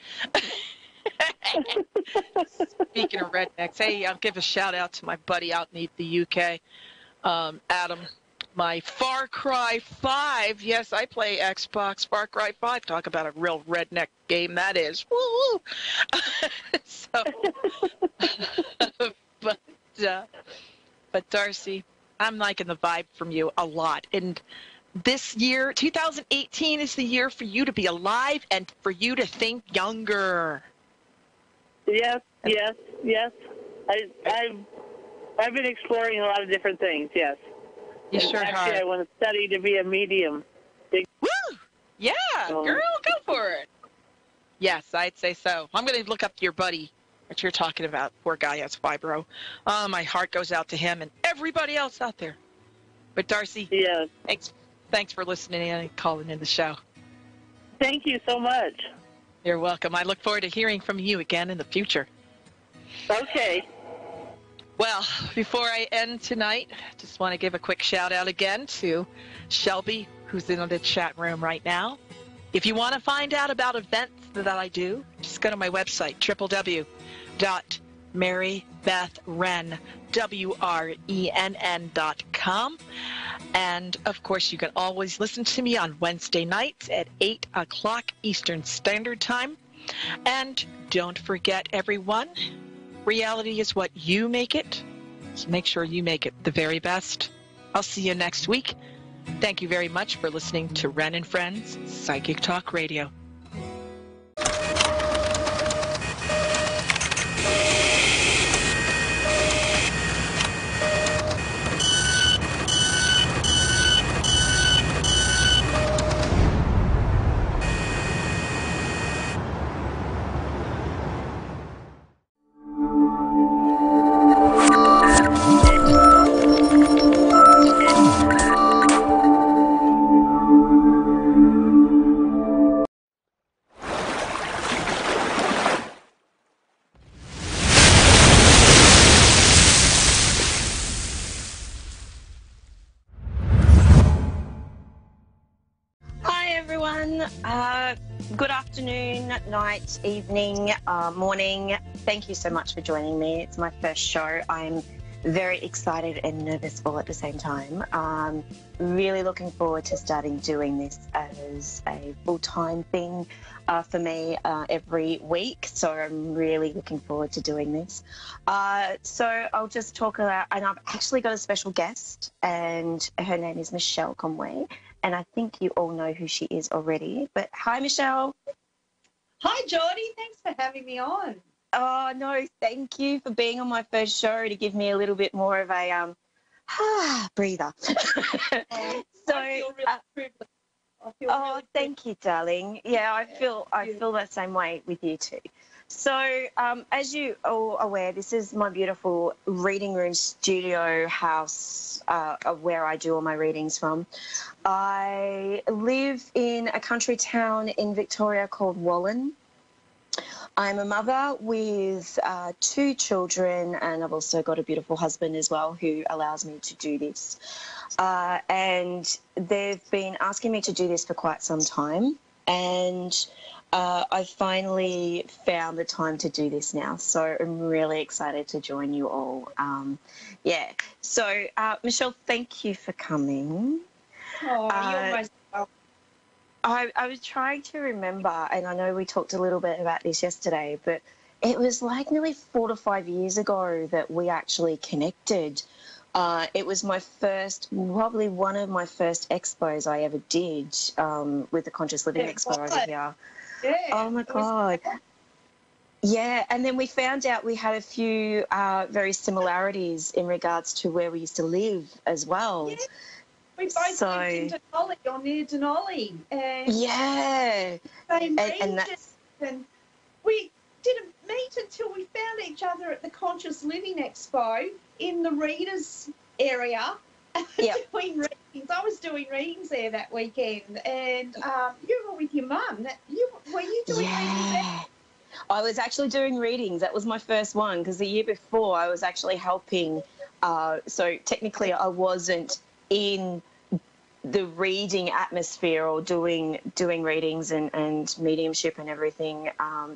Speaking of rednecks, hey, I'll give a shout out to my buddy out in the UK, Adam. My Far Cry 5. Yes, I play Xbox. Far Cry 5. Talk about a real redneck game that is. Woo! So, but Darcy, I'm liking the vibe from you a lot. And this year, 2018, is the year for you to be alive and for you to think younger. Yes. I've been exploring a lot of different things, yes. You sure Actually, I want to study to be a medium. Woo! Yeah, girl, go for it. Yes, I'd say so. I'm going to look up your buddy, what you're talking about. Poor guy has fibro. My heart goes out to him and everybody else out there. But Darcy, yeah, thanks for listening and calling in the show. Thank you so much. You're welcome. I look forward to hearing from you again in the future. Okay. Well, before I end tonight, just want to give a quick shout out again to Shelby, who's in the chat room right now. If you want to find out about events that I do, just go to my website, www.marybethwren.com. And, of course, you can always listen to me on Wednesday nights at 8 o'clock Eastern Standard Time. And don't forget, everyone, reality is what you make it. So make sure you make it the very best. I'll see you next week. Thank you very much for listening to Ren and Friends Psychic Talk Radio. Good afternoon, night, evening, morning. Thank you so much for joining me. It's my first show. I'm very excited and nervous all at the same time. Really looking forward to starting doing this as a full-time thing for me every week. So I'm really looking forward to doing this. So I'll just talk about, and I've actually got a special guest, and her name is Michelle Conway. And I think you all know who she is already. But hi, Michelle. Hi, Geordie. Thanks for having me on. Oh, no, thank you for being on my first show to give me a little bit more of a breather. I feel really privileged. Thank you, darling. Yeah, I feel that same way with you too. So, as you all are aware, this is my beautiful reading room studio house where I do all my readings from. I live in a country town in Victoria called Wallen. I'm a mother with 2 children, and I've also got a beautiful husband as well who allows me to do this. And they've been asking me to do this for quite some time, and I finally found the time to do this now, so I'm really excited to join you all. So Michelle, thank you for coming. Oh, you're most welcome. I was trying to remember, and I know we talked a little bit about this yesterday, but it was like nearly 4 to 5 years ago that we actually connected. It was probably one of my first expos I ever did with the Conscious Living Expo over here. Yeah, oh my God. Yeah, and then we found out we had a few very similarities in regards to where we used to live as well. Yeah. We both lived in Denali, or near Denali. And yeah. And we didn't meet until we found each other at the Conscious Living Expo in the Readers area. Yeah. doing readings. I was doing readings there that weekend, and you were with your mum. Were you doing readings there? I was actually doing readings. That was my first one because the year before I was actually helping. So technically I wasn't in the reading atmosphere or doing readings and mediumship and everything.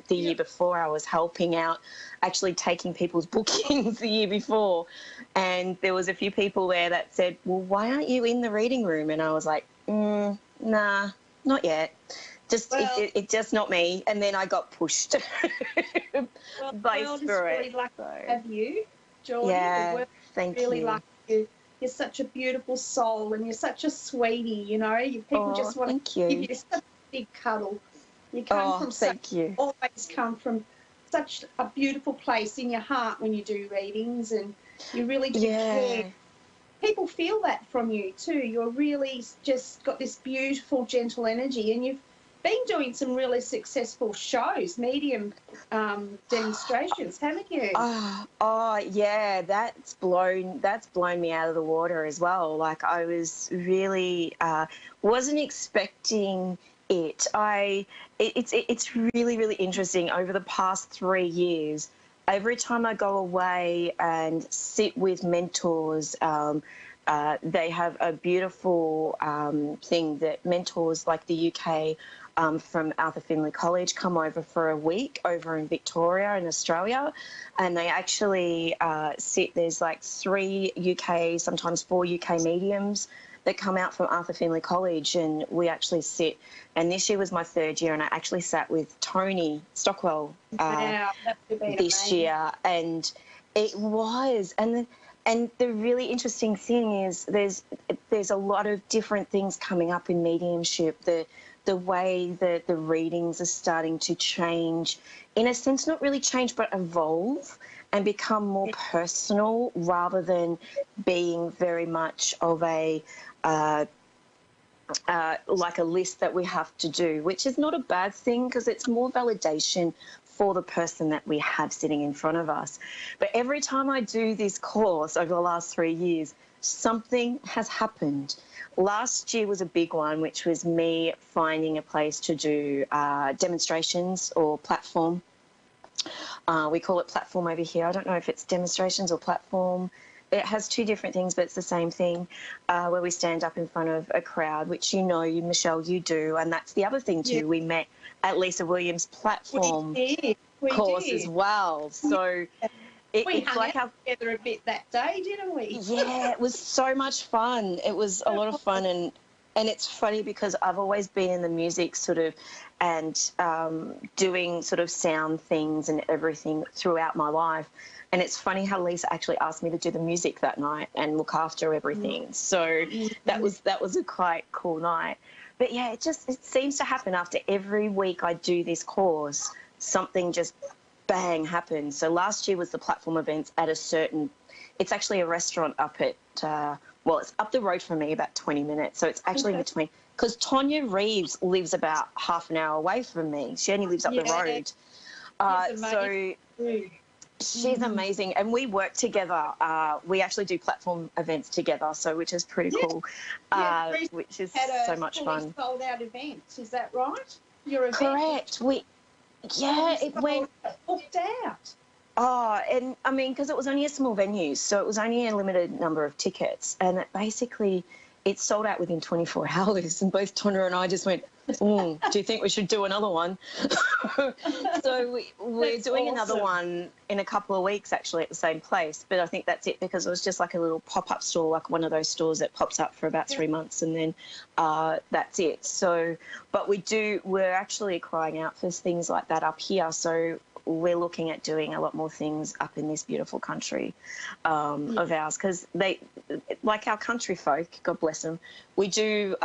The year before I was helping out, actually taking people's bookings the year before. And there was a few people there that said, well, why aren't you in the reading room? And I was like, nah, not yet. It's just not me. And then I got pushed by Well, spirit. Really lucky to have you, Geordie. Yeah, thank really you. Lucky you. You're such a beautiful soul, and you're such a sweetie. You know, people just want to give you such a big cuddle. You come from always come from such a beautiful place in your heart when you do readings, and you really do care. People feel that from you too. You're really just got this beautiful, gentle energy, and you've been doing some really successful shows, medium demonstrations, haven't you? Oh, yeah, that's blown me out of the water as well. Like I was really wasn't expecting it. It's really, really interesting. Over the past 3 years, every time I go away and sit with mentors, they have a beautiful thing that mentors like the UK from Arthur Findlay College come over for a week over in Victoria in Australia, and they actually sit. There's like 3 UK, sometimes 4 UK mediums that come out from Arthur Findlay College, and we actually sit. And this year was my 3rd year, and I actually sat with Tony Stockwell this year, and it was. And the really interesting thing is there's a lot of different things coming up in mediumship. The way that the readings are starting to change, in a sense, not really change, but evolve and become more personal rather than being very much of a like a list that we have to do, which is not a bad thing because it's more validation for the person that we have sitting in front of us. But every time I do this course over the last 3 years, something has happened. Last year was a big one, which was me finding a place to do demonstrations or platform. We call it platform over here. I don't know if it's demonstrations or platform. It has 2 different things, but it's the same thing, where we stand up in front of a crowd, which Michelle, you do. And that's the other thing too. Yeah. We met at Lisa Williams' platform course as well. So we hung out together a bit that day, didn't we? Yeah, it was so much fun. It was a lot of fun, and it's funny because I've always been in the music sort of and doing sort of sound things and everything throughout my life. And it's funny how Lisa actually asked me to do the music that night and look after everything. So that was a quite cool night. But yeah, it seems to happen after every week I do this course, something just bang happens. So last year was the platform events at it's actually a restaurant up at, it's up the road from me about 20 minutes. So it's actually in between, because Tonya Reeves lives about half an hour away from me. She only lives up the road. So she's amazing, and we work together. We actually do platform events together, so which is pretty cool. Which is so much fun. Sold out events, is that right? Your event. Correct. It went booked out. Oh, and I mean, because it was only a small venue, so it was only a limited number of tickets, and it sold out within 24 hours. And both Tonya and I just went, do you think we should do another one? So we're doing another one in a couple of weeks, actually, at the same place. But I think that's it, because it was just like a little pop-up store, like one of those stores that pops up for about 3 months, and then that's it. So, but we're actually crying out for things like that up here. So we're looking at doing a lot more things up in this beautiful country of ours, because they, like our country folk, God bless them, we do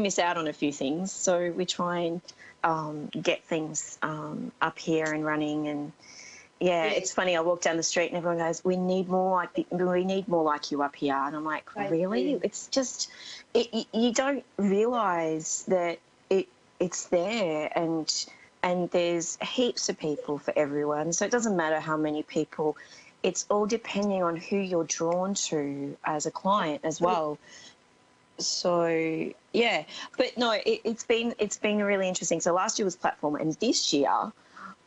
miss out on a few things. So we try and get things up here and running. And it's funny. I walk down the street and everyone goes, "We need more like you up here." And I'm like, really? It's just you don't realise that it's there, and there's heaps of people for everyone. So it doesn't matter how many people it's all depending on who you're drawn to as a client as well. So yeah, but no, it's been really interesting. So last year was platform, and this year,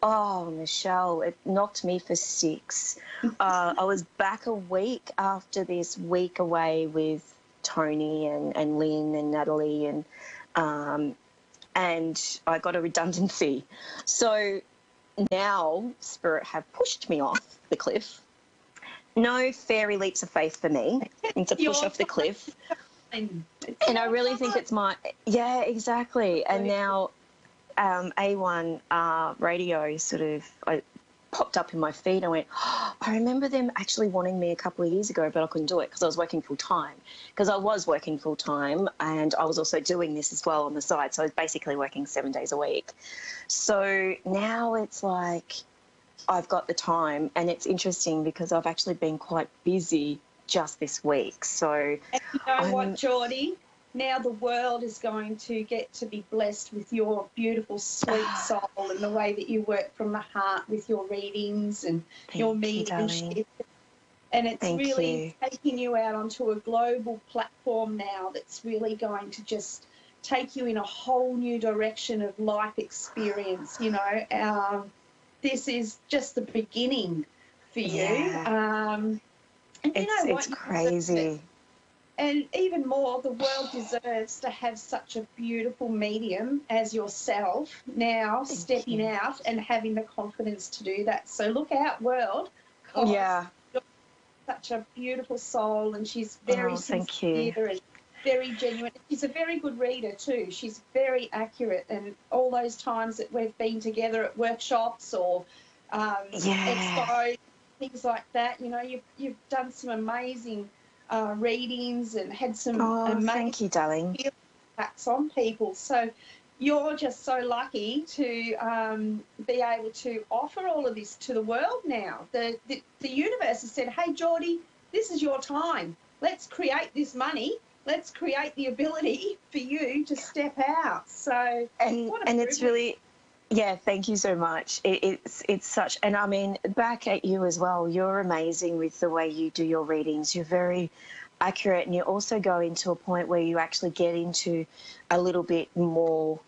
oh, Michelle, it knocked me for 6. I was back a week after this week away with Tony and Lynn and Natalie, and I got a redundancy. So now Spirit have pushed me off the cliff. No fairy leaps of faith for me to push off the cliff. And I really think it's yeah, exactly. And now A1R Radio sort of popped up in my feed. I went, oh, I remember them actually wanting me a couple of years ago, but I couldn't do it because I was working full time. Because I was working full time, and I was also doing this as well on the side. So I was basically working 7 days a week. So now it's like I've got the time, and it's interesting because I've actually been quite busy just this week. So, and you know what, Geordie? Now the world is going to get to be blessed with your beautiful, sweet soul and the way that you work from the heart with your readings and your mediumship. And it's really taking you out onto a global platform now that's really going to just take you in a whole new direction of life experience, you know. This is just the beginning for you. And you know what? It's crazy. And even more, the world deserves to have such a beautiful medium as yourself now stepping out and having the confidence to do that. So look out, world. Yeah. Such a beautiful soul, and she's very sincere and very genuine. She's a very good reader too. She's very accurate, and all those times that we've been together at workshops or expos, things like that, you know, you've done some amazing readings and had some amazing thank you, darling. impacts on people. So you're just so lucky to be able to offer all of this to the world now. The universe has said, hey, Geordie, this is your time. Let's create this money. Let's create the ability for you to step out. So and it's really, yeah, thank you so much. It's such, and I mean, back at you as well. You're amazing with the way you do your readings. You're very accurate, and you also go into a point where you actually get into a little bit more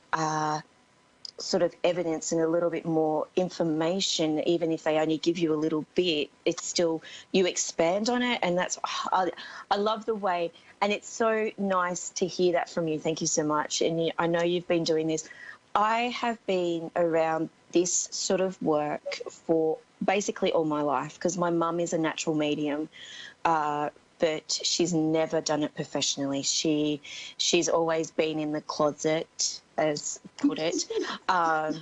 sort of evidence and a little bit more information. Even if they only give you a little bit, it's still, you expand on it, and that's, I love the way, and it's so nice to hear that from you. Thank you so much. And I know you've been doing this. I have been around this sort of work for basically all my life because my mum is a natural medium, but she's never done it professionally. She's always been in the closet, as put it. I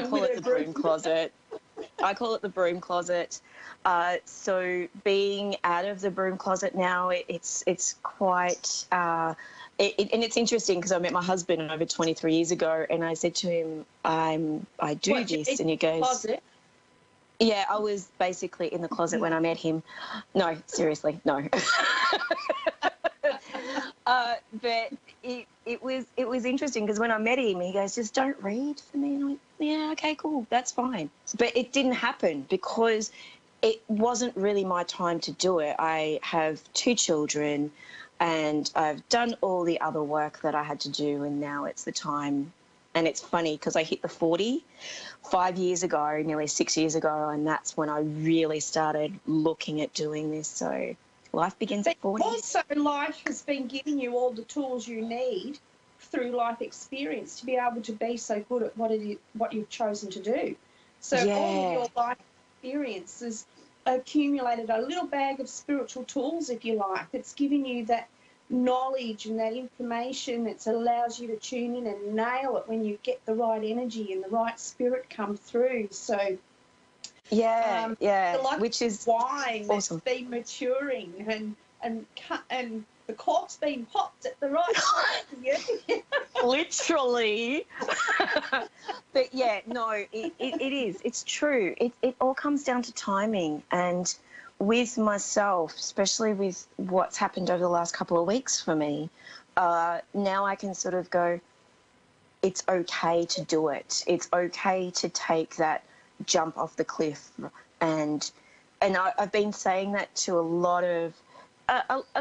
call it the broom closet. I call it the broom closet. So being out of the broom closet now, it's quite. And it's interesting because I met my husband over 23 years ago, and I said to him, I do this, and he goes, closet? Yeah, I was basically in the closet when I met him. No, seriously, no. But it was interesting because when I met him, he goes, just don't read for me. And I went, yeah, okay, cool, that's fine. But it didn't happen because it wasn't really my time to do it. I have 2 children, and I've done all the other work that I had to do, and now it's the time. And it's funny because I hit the 40 5 years ago, nearly 6 years ago, and that's when I really started looking at doing this. So life begins at 40. Also, life has been giving you all the tools you need through life experience to be able to be so good at what you've chosen to do. So all of your life experiences accumulated a little bag of spiritual tools, if you like. It's giving you that knowledge and that information that allows you to tune in and nail it when you get the right energy and the right spirit come through. So which is wine awesome. That's been maturing and the cork's been popped at the right time. Yeah. Literally. But yeah, no, it is. It's true. It all comes down to timing. And with myself, especially with what's happened over the last couple of weeks for me, now I can sort of go, it's okay to do it. It's okay to take that jump off the cliff and and I've been saying that to a lot of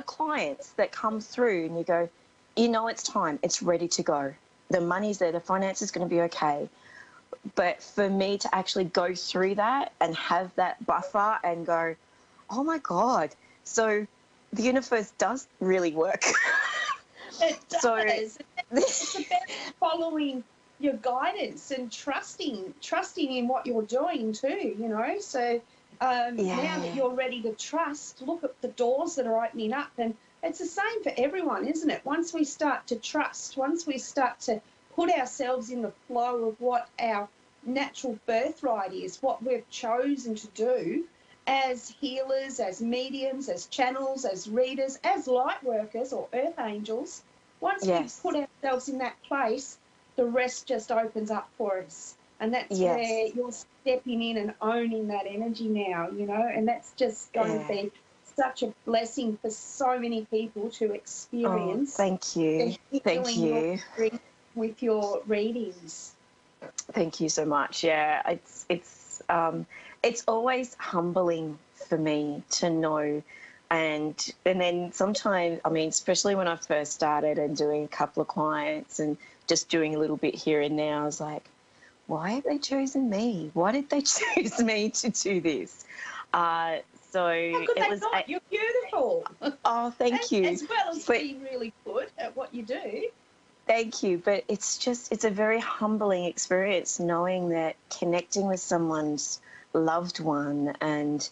clients that come through, and you go, you know, it's time, it's ready to go. The money's there, the finance is going to be okay. But for me to actually go through that and have that buffer and go, oh my God, so the universe does really work. It does. So, it's about following your guidance and trusting in what you're doing too, you know. So now that you're ready to trust, look at the doors that are opening up. And it's the same for everyone, isn't it? Once we start to trust, once we start to put ourselves in the flow of what our natural birthright is, what we've chosen to do as healers, as mediums, as channels, as readers, as light workers or earth angels, once we put ourselves in that place, the rest just opens up for us. And that's where you're stepping in and owning that energy now, you know, and that's just going to be such a blessing for so many people to experience. Oh, thank you. Thank you. With your readings. Thank you so much. Yeah, it's always humbling for me to know, and then sometimes, I mean, especially when I first started and doing a couple of clients and just doing a little bit here and there, I was like, why have they chosen me? Why did they choose me to do this? So it was. You're beautiful. Oh, thank you. As well as being really good at what you do. Thank you. But it's a very humbling experience knowing that connecting with someone's loved one and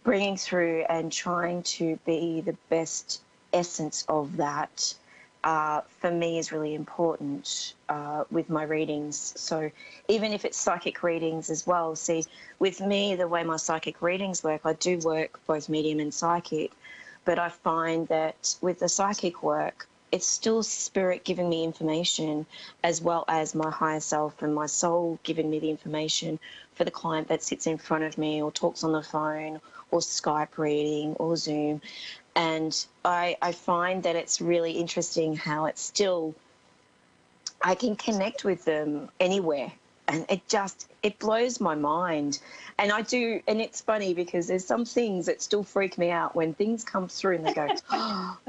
bringing through and trying to be the best essence of that, for me, is really important with my readings. So even if it's psychic readings as well, see, with me, the way my psychic readings work, I do work both medium and psychic, but I find that with the psychic work, it's still spirit giving me information, as well as my higher self and my soul giving me the information for the client that sits in front of me or talks on the phone or Skype reading or Zoom. And I find that it's really interesting how it's still, I can connect with them anywhere. And it blows my mind. And I do, and it's funny because there's some things that still freak me out when things come through and they go,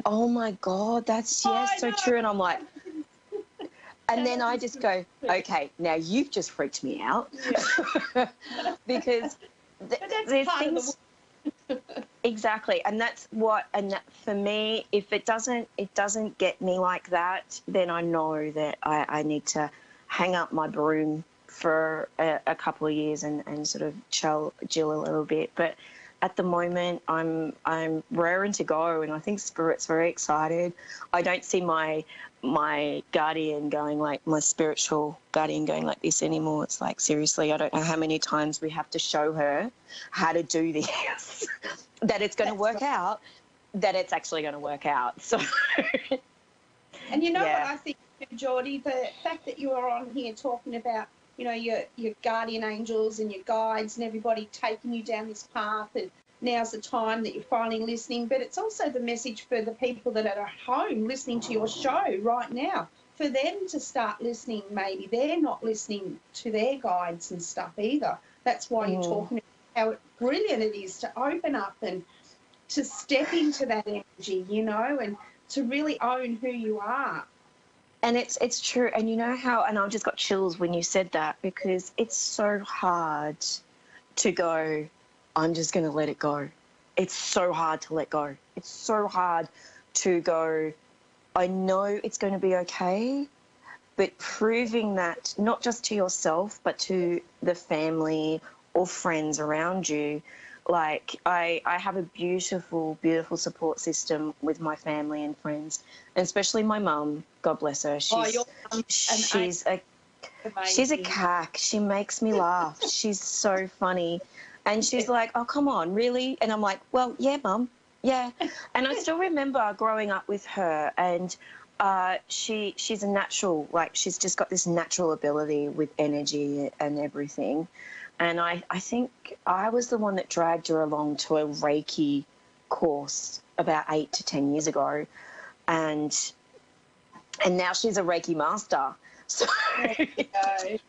oh my God, that's so true. And I'm like, and then I just go, okay, now you've just freaked me out. Yeah. Because there's things. Exactly. And that's what, and that, for me, if it doesn't get me like that, then I know that I need to hang up my broom for a couple of years and sort of jill a little bit. But at the moment, I'm raring to go, and I think Spirit's very excited. I don't see my guardian going like, my spiritual guardian going like this anymore. It's like, seriously, I don't know how many times we have to show her how to do this, that it's going to work out, that it's actually going to work out. So, and you know what I think, Geordie, the fact that you are on here talking about, you know, your guardian angels and your guides and everybody taking you down this path, and now's the time that you're finally listening. But it's also the message for the people that are at home listening to your show right now, for them to start listening. Maybe they're not listening to their guides and stuff either. That's why you're talking about how brilliant it is to open up and to step into that energy, you know, and to really own who you are. And it's true. And you know how, and I've just got chills when you said that, because it's so hard to go, I'm just going to let it go. It's so hard to let go. It's so hard to go, I know it's going to be okay, but proving that not just to yourself, but to the family or friends around you. Like, I have a beautiful, beautiful support system with my family and friends, and especially my mum. God bless her. She's a cack. She makes me laugh. She's so funny. And she's like, oh, come on, really? And I'm like, well, yeah, Mum, yeah. And I still remember growing up with her, and she's a natural, like, she's just got this natural ability with energy and everything. And I think I was the one that dragged her along to a Reiki course about 8 to 10 years ago. And now she's a Reiki master. So,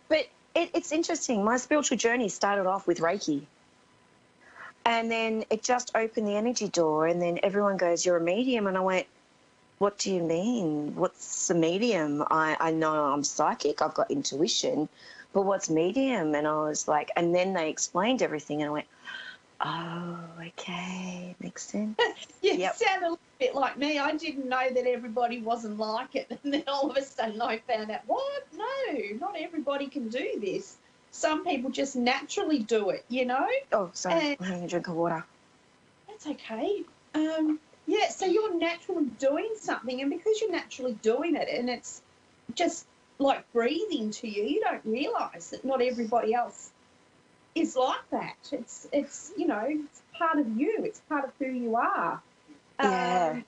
but it's interesting. My spiritual journey started off with Reiki. And then it just opened the energy door, and then everyone goes, "You're a medium." And I went, "What do you mean? What's a medium? I know I'm psychic, I've got intuition, but what's medium?" And I was like, and then they explained everything, and I went, "Oh, okay, makes sense." You sound a little bit like me. I didn't know that everybody wasn't like it, and then all of a sudden I found out, what? No, not everybody can do this. Some people just naturally do it, you know? Oh, sorry, I'm having a drink of water. That's okay. Yeah, so you're naturally doing something, and because you're naturally doing it, and it's just like breathing to you, you don't realise that not everybody else is like that. It's you know, it's part of you. It's part of who you are. Yeah.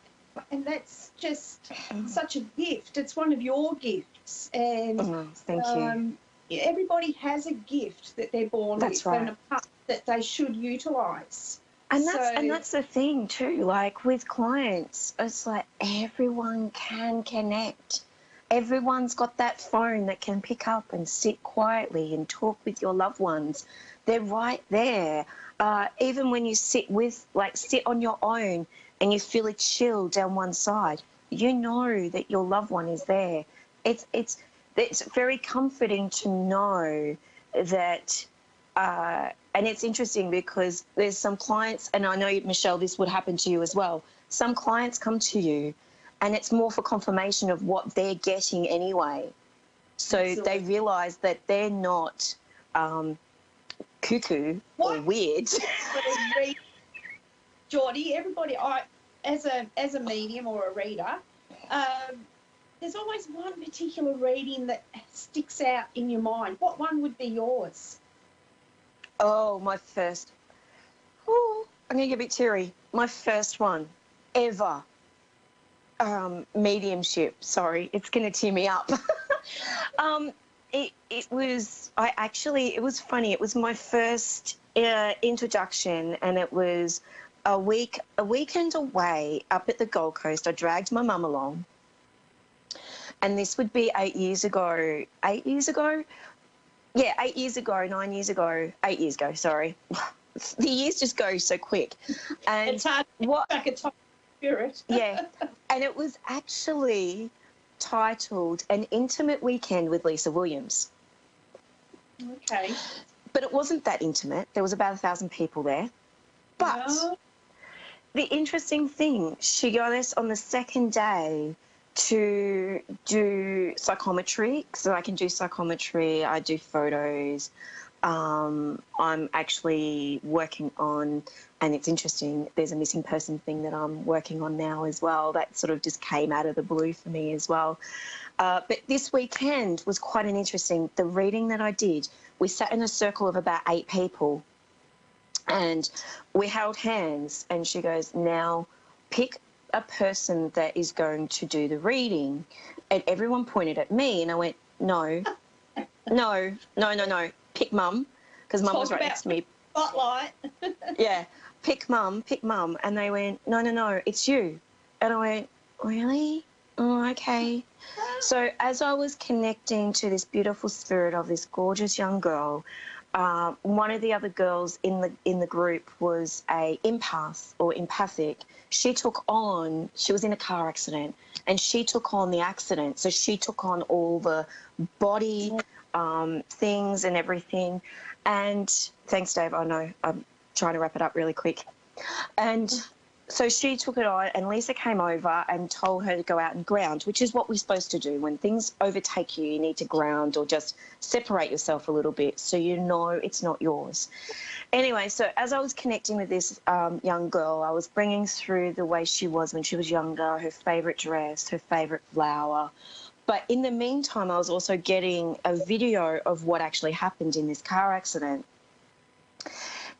And that's just such a gift. It's one of your gifts. And thank you. Everybody has a gift that they're born with, right. and a part that they should utilise. And that's the thing too. Like with clients, it's like everyone can connect. Everyone's got that phone that can pick up and sit quietly and talk with your loved ones. They're right there. Even when you sit on your own and you feel a chill down one side, you know that your loved one is there. It's very comforting to know that. And it's interesting because there's some clients, and I know, Michelle, this would happen to you as well. Some clients come to you and it's more for confirmation of what they're getting anyway. So Absolutely. They realise that they're not cuckoo or weird. Geordie, everybody, as a medium or a reader, there's always one particular reading that sticks out in your mind. What one would be yours? Oh, my first. Oh, I'm going to get a bit teary. My first one ever. Mediumship. Sorry, it's going to tear me up. It was funny. It was my first introduction, and it was a weekend away up at the Gold Coast. I dragged my mum along, and this would be 8 years ago. 8 years ago? Yeah, 8 years ago, 9 years ago, 8 years ago, sorry. The years just go so quick. And it's hard to get back a time spirit. Yeah, and it was actually titled An Intimate Weekend with Lisa Williams. Okay. But it wasn't that intimate. There was about 1,000 people there. But the interesting thing, she got us on the second day to do psychometry, so I can do psychometry, I do photos. I'm actually working on, and it's interesting, there's a missing person thing that I'm working on now as well. That sort of just came out of the blue for me as well. But this weekend was quite an interesting, the reading that I did, we sat in a circle of about 8 people and we held hands, and she goes, "Now pick a person that is going to do the reading." And everyone pointed at me, and I went, no, pick Mum, because Mum was right next to me. Spotlight. Yeah, pick Mum. And they went, no, it's you. And I went, really? Oh, okay. So as I was connecting to this beautiful spirit of this gorgeous young girl, one of the other girls in the group was a empath or empathic. She was in a car accident, and she took on the accident. So she took on all the body things and everything. And thanks, Dave. I know I'm trying to wrap it up really quick. And so she took it on, and Lisa came over and told her to go out and ground, which is what we're supposed to do. When things overtake you, you need to ground or just separate yourself a little bit so you know it's not yours. Anyway, so as I was connecting with this young girl, I was bringing through the way she was when she was younger, her favourite dress, her favourite flower. But in the meantime, I was also getting a video of what actually happened in this car accident.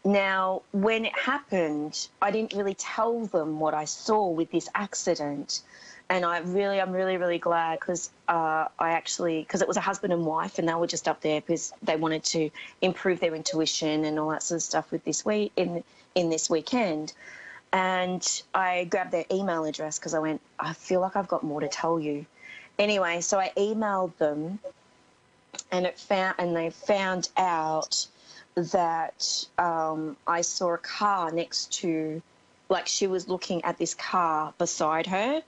Now, when it happened, I didn't really tell them what I saw with this accident. And I'm really glad, because because it was a husband and wife, and they were just up there because they wanted to improve their intuition and all that sort of stuff with this week in this weekend. And I grabbed their email address because I went, I feel like I've got more to tell you. Anyway, so I emailed them, and they found out that I saw a car next to, like she was looking at this car beside her,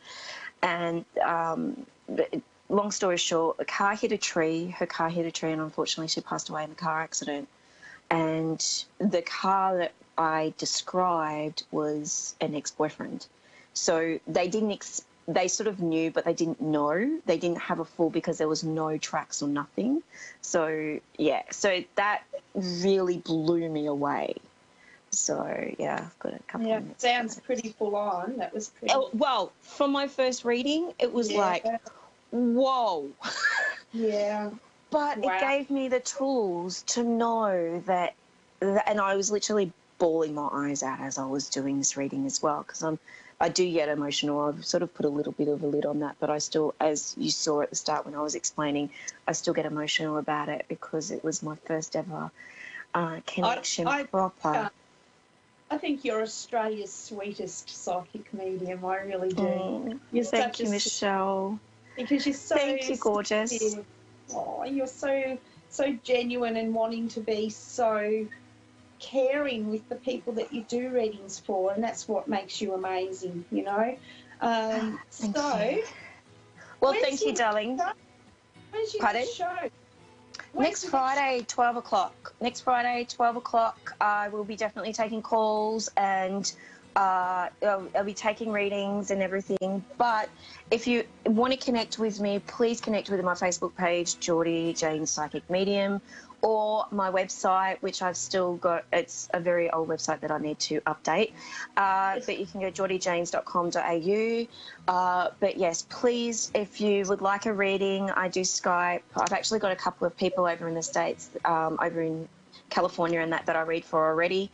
and long story short, a car hit a tree. Her car hit a tree, and unfortunately she passed away in the car accident. And the car that I described was an ex-boyfriend. So they didn't they sort of knew, but they didn't know. They didn't have a full, because there was no tracks or nothing. So, yeah, so that really blew me away. So, yeah, I've got a couple of minutes. Sounds pretty full on. That was pretty... Well, from my first reading, it was like, whoa. Yeah. But it gave me the tools to know that, and I was literally bawling my eyes out as I was doing this reading as well, because I do get emotional. I've sort of put a little bit of a lid on that, but I still, as you saw at the start when I was explaining, I still get emotional about it because it was my first ever connection proper. I think you're Australia's sweetest psychic medium. I really do. Thank you, Michelle. Because you're so... Thank you, gorgeous. Oh, you're so genuine and wanting to be so caring with the people that you do readings for, and that's what makes you amazing, you know. Thank you. Well, thank you, darling. When's your show? Next Friday, 12 o'clock. Next Friday, 12 o'clock, I will be definitely taking calls, and I'll be taking readings and everything. But if you want to connect with me, please connect with my Facebook page, Geordie Jane Psychic Medium, or my website, which I've still got. It's a very old website that I need to update. But you can go geordiejanes.com.au. But yes, please, if you would like a reading, I do Skype. I've actually got a couple of people over in the States, over in California and that I read for already.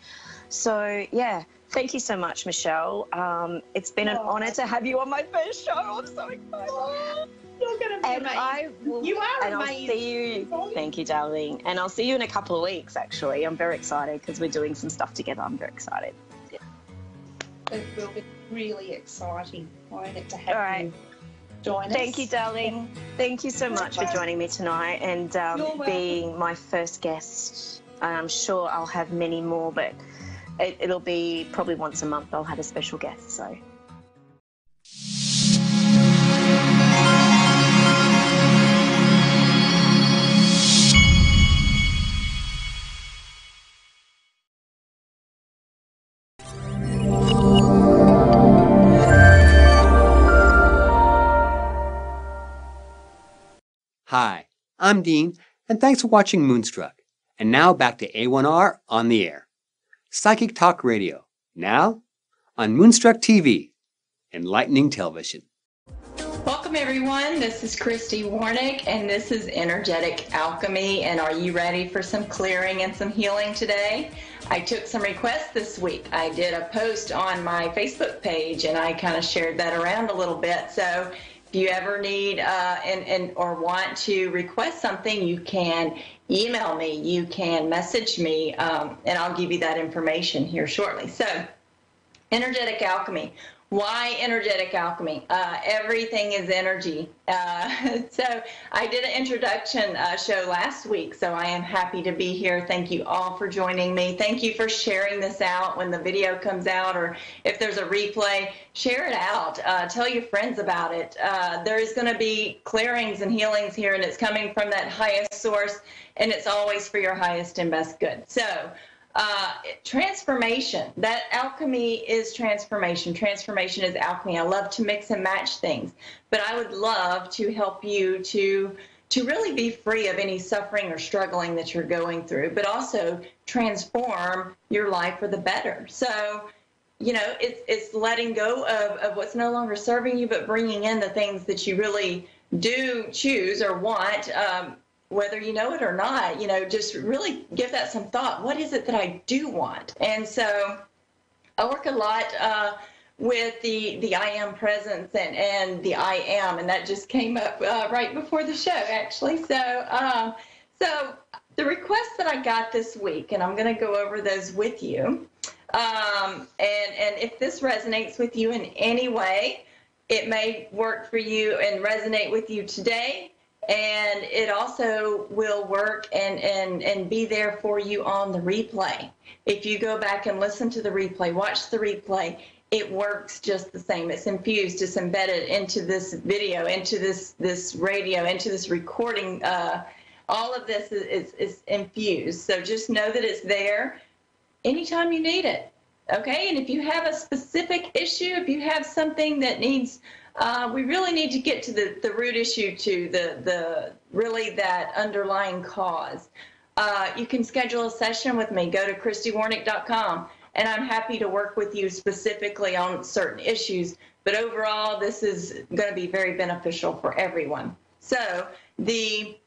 So, yeah. Thank you so much, Michelle. It's been an honour to have you on my first show. I'm so excited. You're going to be amazing. You are amazing. I'll see you. Thank you, darling. And I'll see you in a couple of weeks, actually. I'm very excited because we're doing some stuff together. I'm very excited. Yeah. It will be really exciting. I get to have you join us. Thank you, darling. Thank you so much for joining me tonight and being my first guest. I'm sure I'll have many more, but it'll be probably once a month I'll have a special guest, so. Hi, I'm Dean, and thanks for watching Moonstruck. And now back to A1R on the air. Psychic Talk Radio, now on Moonstruck TV, enlightening television. Welcome everyone, this is Christy Warnick and this is Energetic Alchemy, and are you ready for some clearing and some healing today? I took some requests this week. I did a post on my Facebook page and I kind of shared that around a little bit, so if you ever need or want to request something, you can email me, you can message me, and I'll give you that information here shortly. So, energetic alchemy. Why energetic alchemy? Everything is energy. So I did an introduction show last week, so I am happy to be here. Thank you all for joining me. Thank you for sharing this out when the video comes out, or if there's a replay, share it out. Tell your friends about it. There's going to be clearings and healings here, and it's coming from that highest source, and it's always for your highest and best good. So, transformation. That alchemy is transformation. Transformation is alchemy. I love to mix and match things, but I would love to help you to really be free of any suffering or struggling that you're going through, but also transform your life for the better. So, you know, it's letting go of what's no longer serving you, but bringing in the things that you really do choose or want, whether you know it or not. You know, just really give that some thought. What is it that I do want? And so I work a lot with the I am presence and the I am, and that just came up right before the show, actually. So, so the requests that I got this week, and I'm going to go over those with you. And if this resonates with you in any way, it may work for you and resonate with you today. And it also will work and be there for you on the replay. If you go back and listen to the replay, watch the replay, it works just the same. It's infused, it's embedded into this video, into this radio, into this recording. All of this is infused. So just know that it's there anytime you need it. Okay, and if you have a specific issue, if you have something that needs, we really need to get to the root issue, to the really that underlying cause. You can schedule a session with me. Go to ChristyWarnick.com, and I'm happy to work with you specifically on certain issues. But overall, this is going to be very beneficial for everyone. So the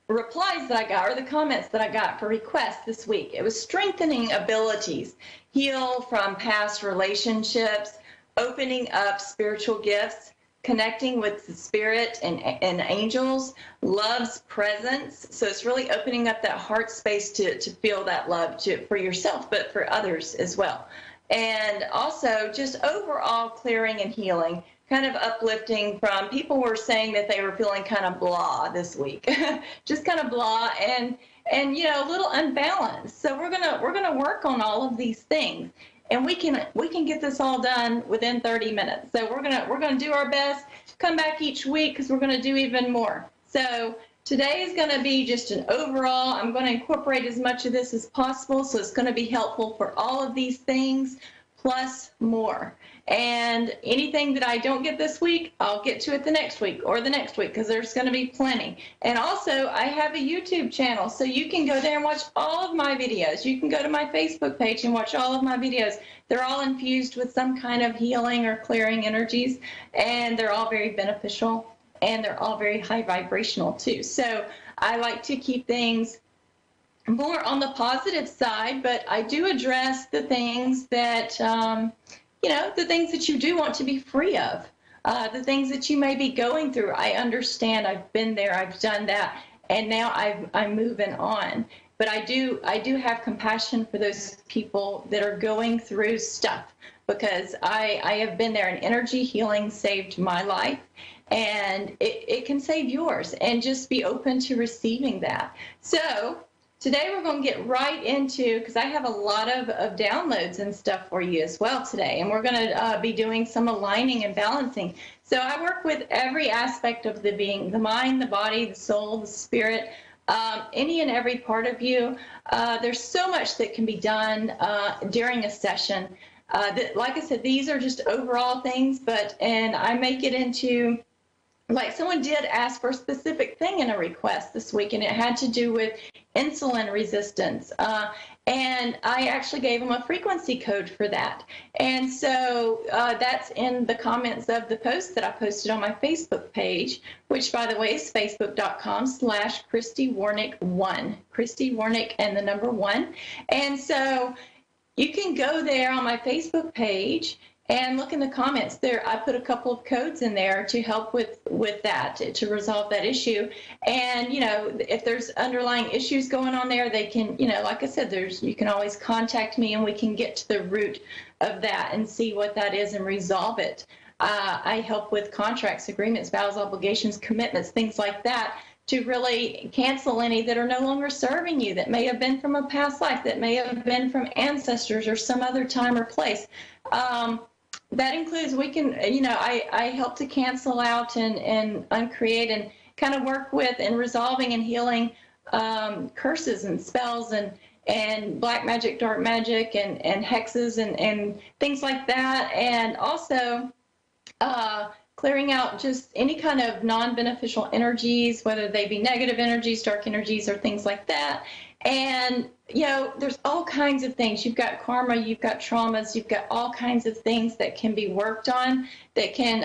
replies that I got, or the comments that I got for requests this week, it was strengthening abilities, heal from past relationships, opening up spiritual gifts, connecting with the spirit and angels, love's presence. So it's really opening up that heart space to feel that love for yourself, but for others as well. And also just overall clearing and healing, kind of uplifting from people were saying that they were feeling kind of blah this week, just kind of blah and you know, a little unbalanced. So we're gonna work on all of these things, and we can get this all done within 30 minutes. So we're gonna do our best. Come back each week because we're gonna do even more. So today is gonna be just an overall. I'm gonna incorporate as much of this as possible, so it's gonna be helpful for all of these things plus more. And anything that I don't get this week, I'll get to it the next week or the next week, because there's going to be plenty. And also, I have a YouTube channel, so you can go there and watch all of my videos. You can go to my Facebook page and watch all of my videos. They're all infused with some kind of healing or clearing energies, and they're all very beneficial, and they're all very high vibrational too. So I like to keep things more on the positive side, but I do address the things that you know, the things that you do want to be free of, the things that you may be going through. I understand. I've been there. I've done that, and now I'm moving on. But I do have compassion for those people that are going through stuff, because I have been there, and energy healing saved my life, and it can save yours. And just be open to receiving that. So today we're going to get right into, because I have a lot of downloads and stuff for you as well today, and we're going to be doing some aligning and balancing. So I work with every aspect of the being, the mind, the body, the soul, the spirit, any and every part of you. There's so much that can be done during a session. Like I said, these are just overall things, and I make it into, like someone did ask for a specific thing in a request this week, and it had to do with insulin resistance. And I actually gave them a frequency code for that. And so that's in the comments of the post that I posted on my Facebook page, which, by the way, is facebook.com/ChristyWarnick1. Christy Warnick and the number 1. And so you can go there on my Facebook page and look in the comments there. I put a couple of codes in there to help with that, to resolve that issue. And, you know, if there's underlying issues going on there, they can, you know, like I said, you can always contact me, and we can get to the root of that and see what that is and resolve it. I help with contracts, agreements, vows, obligations, commitments, things like that, to really cancel any that are no longer serving you, that may have been from a past life, that may have been from ancestors or some other time or place. That includes, we can, you know, I help to cancel out and uncreate and kind of work with and resolving and healing curses and spells and black magic, dark magic, and hexes and things like that. And also clearing out just any kind of non-beneficial energies, whether they be negative energies, dark energies, or things like that. And, you know, there's all kinds of things. You've got karma, you've got traumas, you've got all kinds of things that can be worked on that can,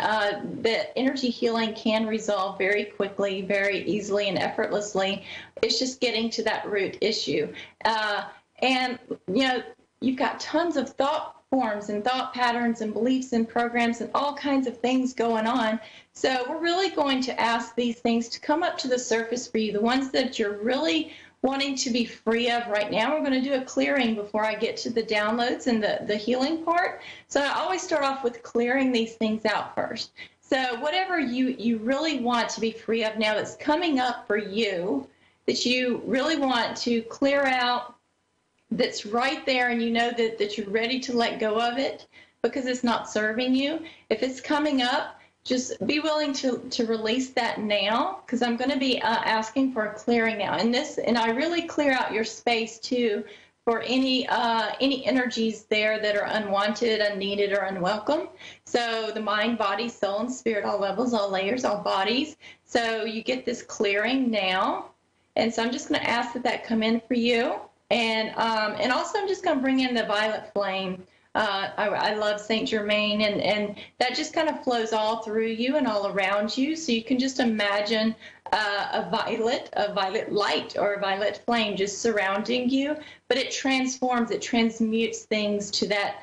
that energy healing can resolve very quickly, very easily, and effortlessly. It's just getting to that root issue. And, you know, you've got tons of thought forms and thought patterns and beliefs and programs and all kinds of things going on. So we're really going to ask these things to come up to the surface for you, the ones that you're really wanting to be free of right now. We're going to do a clearing before I get to the downloads and the healing part. So I always start off with clearing these things out first. So whatever you really want to be free of now that's coming up for you, that you really want to clear out, that's right there, and you know that you're ready to let go of it because it's not serving you. If it's coming up, just be willing to release that now, because I'm going to be asking for a clearing now. And I really clear out your space too for any energies there that are unwanted, unneeded, or unwelcome. So the mind, body, soul, and spirit, all levels, all layers, all bodies. So you get this clearing now. And so I'm just going to ask that come in for you. And also I'm just going to bring in the violet flame. I love Saint Germain, and that just kind of flows all through you and all around you. So you can just imagine a violet light or a violet flame just surrounding you, but it transforms, it transmutes things to that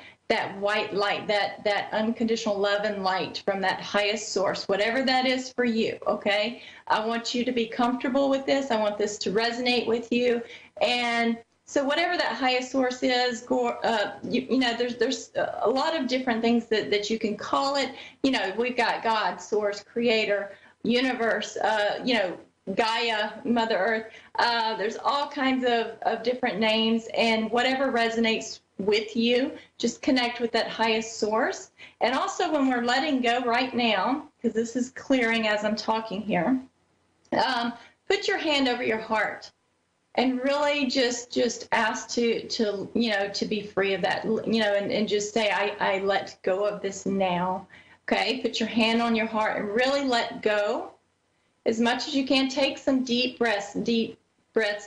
white light, that unconditional love and light from that highest source, whatever that is for you, okay? I want you to be comfortable with this. I want this to resonate with you. And so whatever that highest source is, there's a lot of different things that you can call it. You know, we've got God, source, creator, universe, Gaia, Mother Earth. There's all kinds of different names, and whatever resonates with you, just connect with that highest source. And also when we're letting go right now, because this is clearing as I'm talking here, put your hand over your heart. And really just ask to be free of that, and just say, I let go of this now. Okay, put your hand on your heart and really let go as much as you can. Take some deep breaths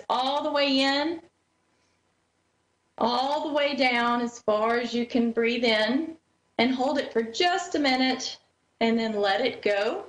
all the way in, all the way down as far as you can breathe in, and hold it for just a minute and then let it go.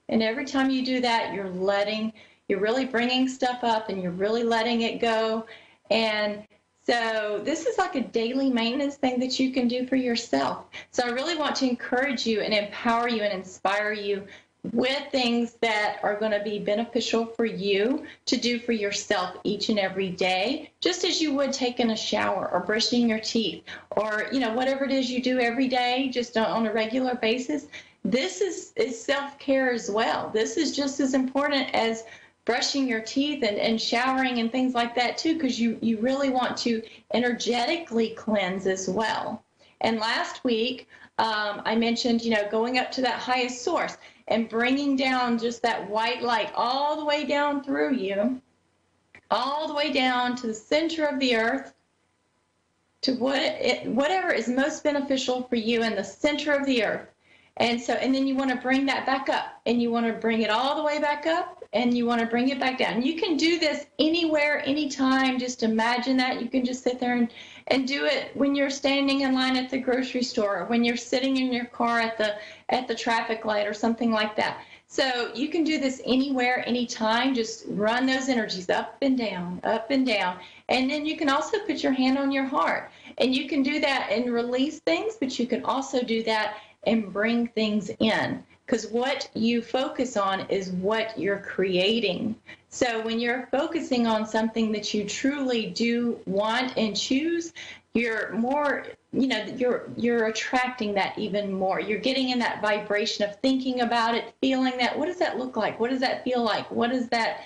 And every time you do that, you're really bringing stuff up and you're really letting it go. And so this is like a daily maintenance thing that you can do for yourself. So I really want to encourage you and empower you and inspire you with things that are going to be beneficial for you to do for yourself each and every day, just as you would taking a shower or brushing your teeth or, whatever it is you do every day, just on a regular basis. This is self-care as well. This is just as important as brushing your teeth and showering and things like that too, because you really want to energetically cleanse as well. And last week, I mentioned, going up to that highest source and bringing down just that white light all the way down through you, all the way down to the center of the earth, to whatever is most beneficial for you in the center of the earth. And then you want to bring that back up, and you want to bring it all the way back up, and you want to bring it back down. You can do this anywhere, anytime. Just imagine that. You can just sit there and do it when you're standing in line at the grocery store, or when you're sitting in your car at the traffic light or something like that. So you can do this anywhere, anytime. Just run those energies up and down, up and down. And then you can also put your hand on your heart, and you can do that and release things, but you can also do that and bring things in, because what you focus on is what you're creating. So when you're focusing on something that you truly do want and choose, you're more, you're attracting that even more. You're getting in that vibration of thinking about it, feeling that. What does that look like? What does that feel like? What is that?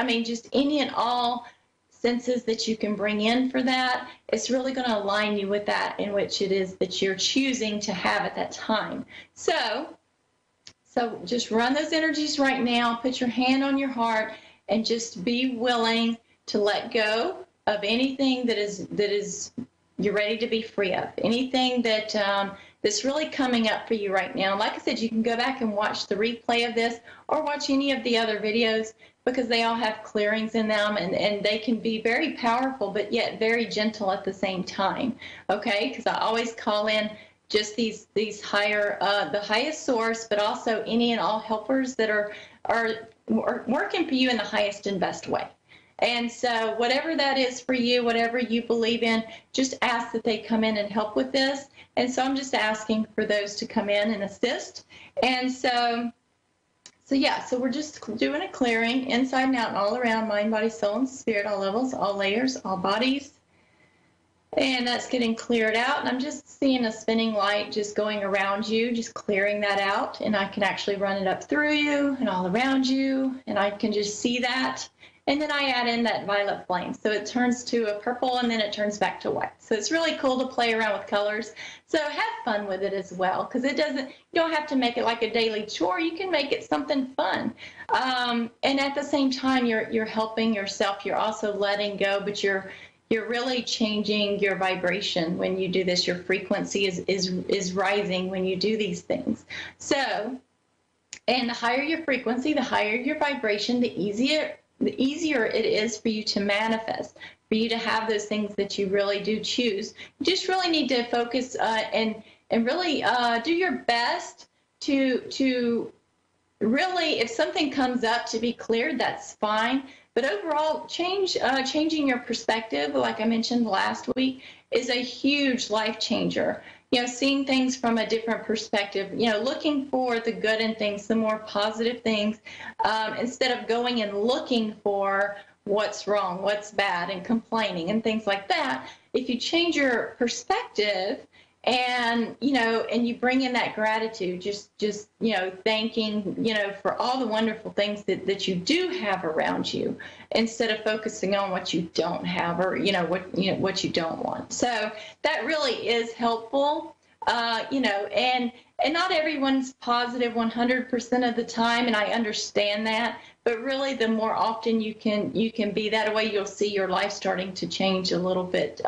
Just any and all senses that you can bring in for that. It's really going to align you with that in which it is that you're choosing to have at that time. So just run those energies right now, put your hand on your heart, and just be willing to let go of anything that is you're ready to be free of, anything that's really coming up for you right now. Like I said, you can go back and watch the replay of this or watch any of the other videos, because they all have clearings in them, and they can be very powerful but yet very gentle at the same time, okay? Because I always call in just these higher, the highest source, but also any and all helpers that are working for you in the highest and best way. And so whatever that is for you, whatever you believe in, just ask that they come in and help with this. And so I'm just asking for those to come in and assist. And so we're just doing a clearing inside and out and all around, mind, body, soul, and spirit, all levels, all layers, all bodies. And that's getting cleared out. And I'm just seeing a spinning light just going around you, just clearing that out. And I can actually run it up through you and all around you. And I can just see that. And then I add in that violet flame. So it turns to a purple and then it turns back to white. So it's really cool to play around with colors. So have fun with it as well, because you don't have to make it like a daily chore. You can make it something fun. And at the same time, you're helping yourself. You're also letting go, but you're really changing your vibration when you do this. Your frequency is rising when you do these things. So, and the higher your frequency, the higher your vibration, the easier it is for you to manifest, for you to have those things that you really do choose. You just really need to focus and really do your best to really, if something comes up to be cleared, that's fine. But overall, changing your perspective, like I mentioned last week, is a huge life changer. Seeing things from a different perspective, looking for the good in things, the more positive things, instead of going and looking for what's wrong, what's bad, and complaining and things like that. If you change your perspective and you bring in that gratitude, just thanking, for all the wonderful things that you do have around you, instead of focusing on what you don't have or, what you don't want. So that really is helpful, and not everyone's positive 100% of the time. And I understand that, but really the more often you can be that way, you'll see your life starting to change a little bit,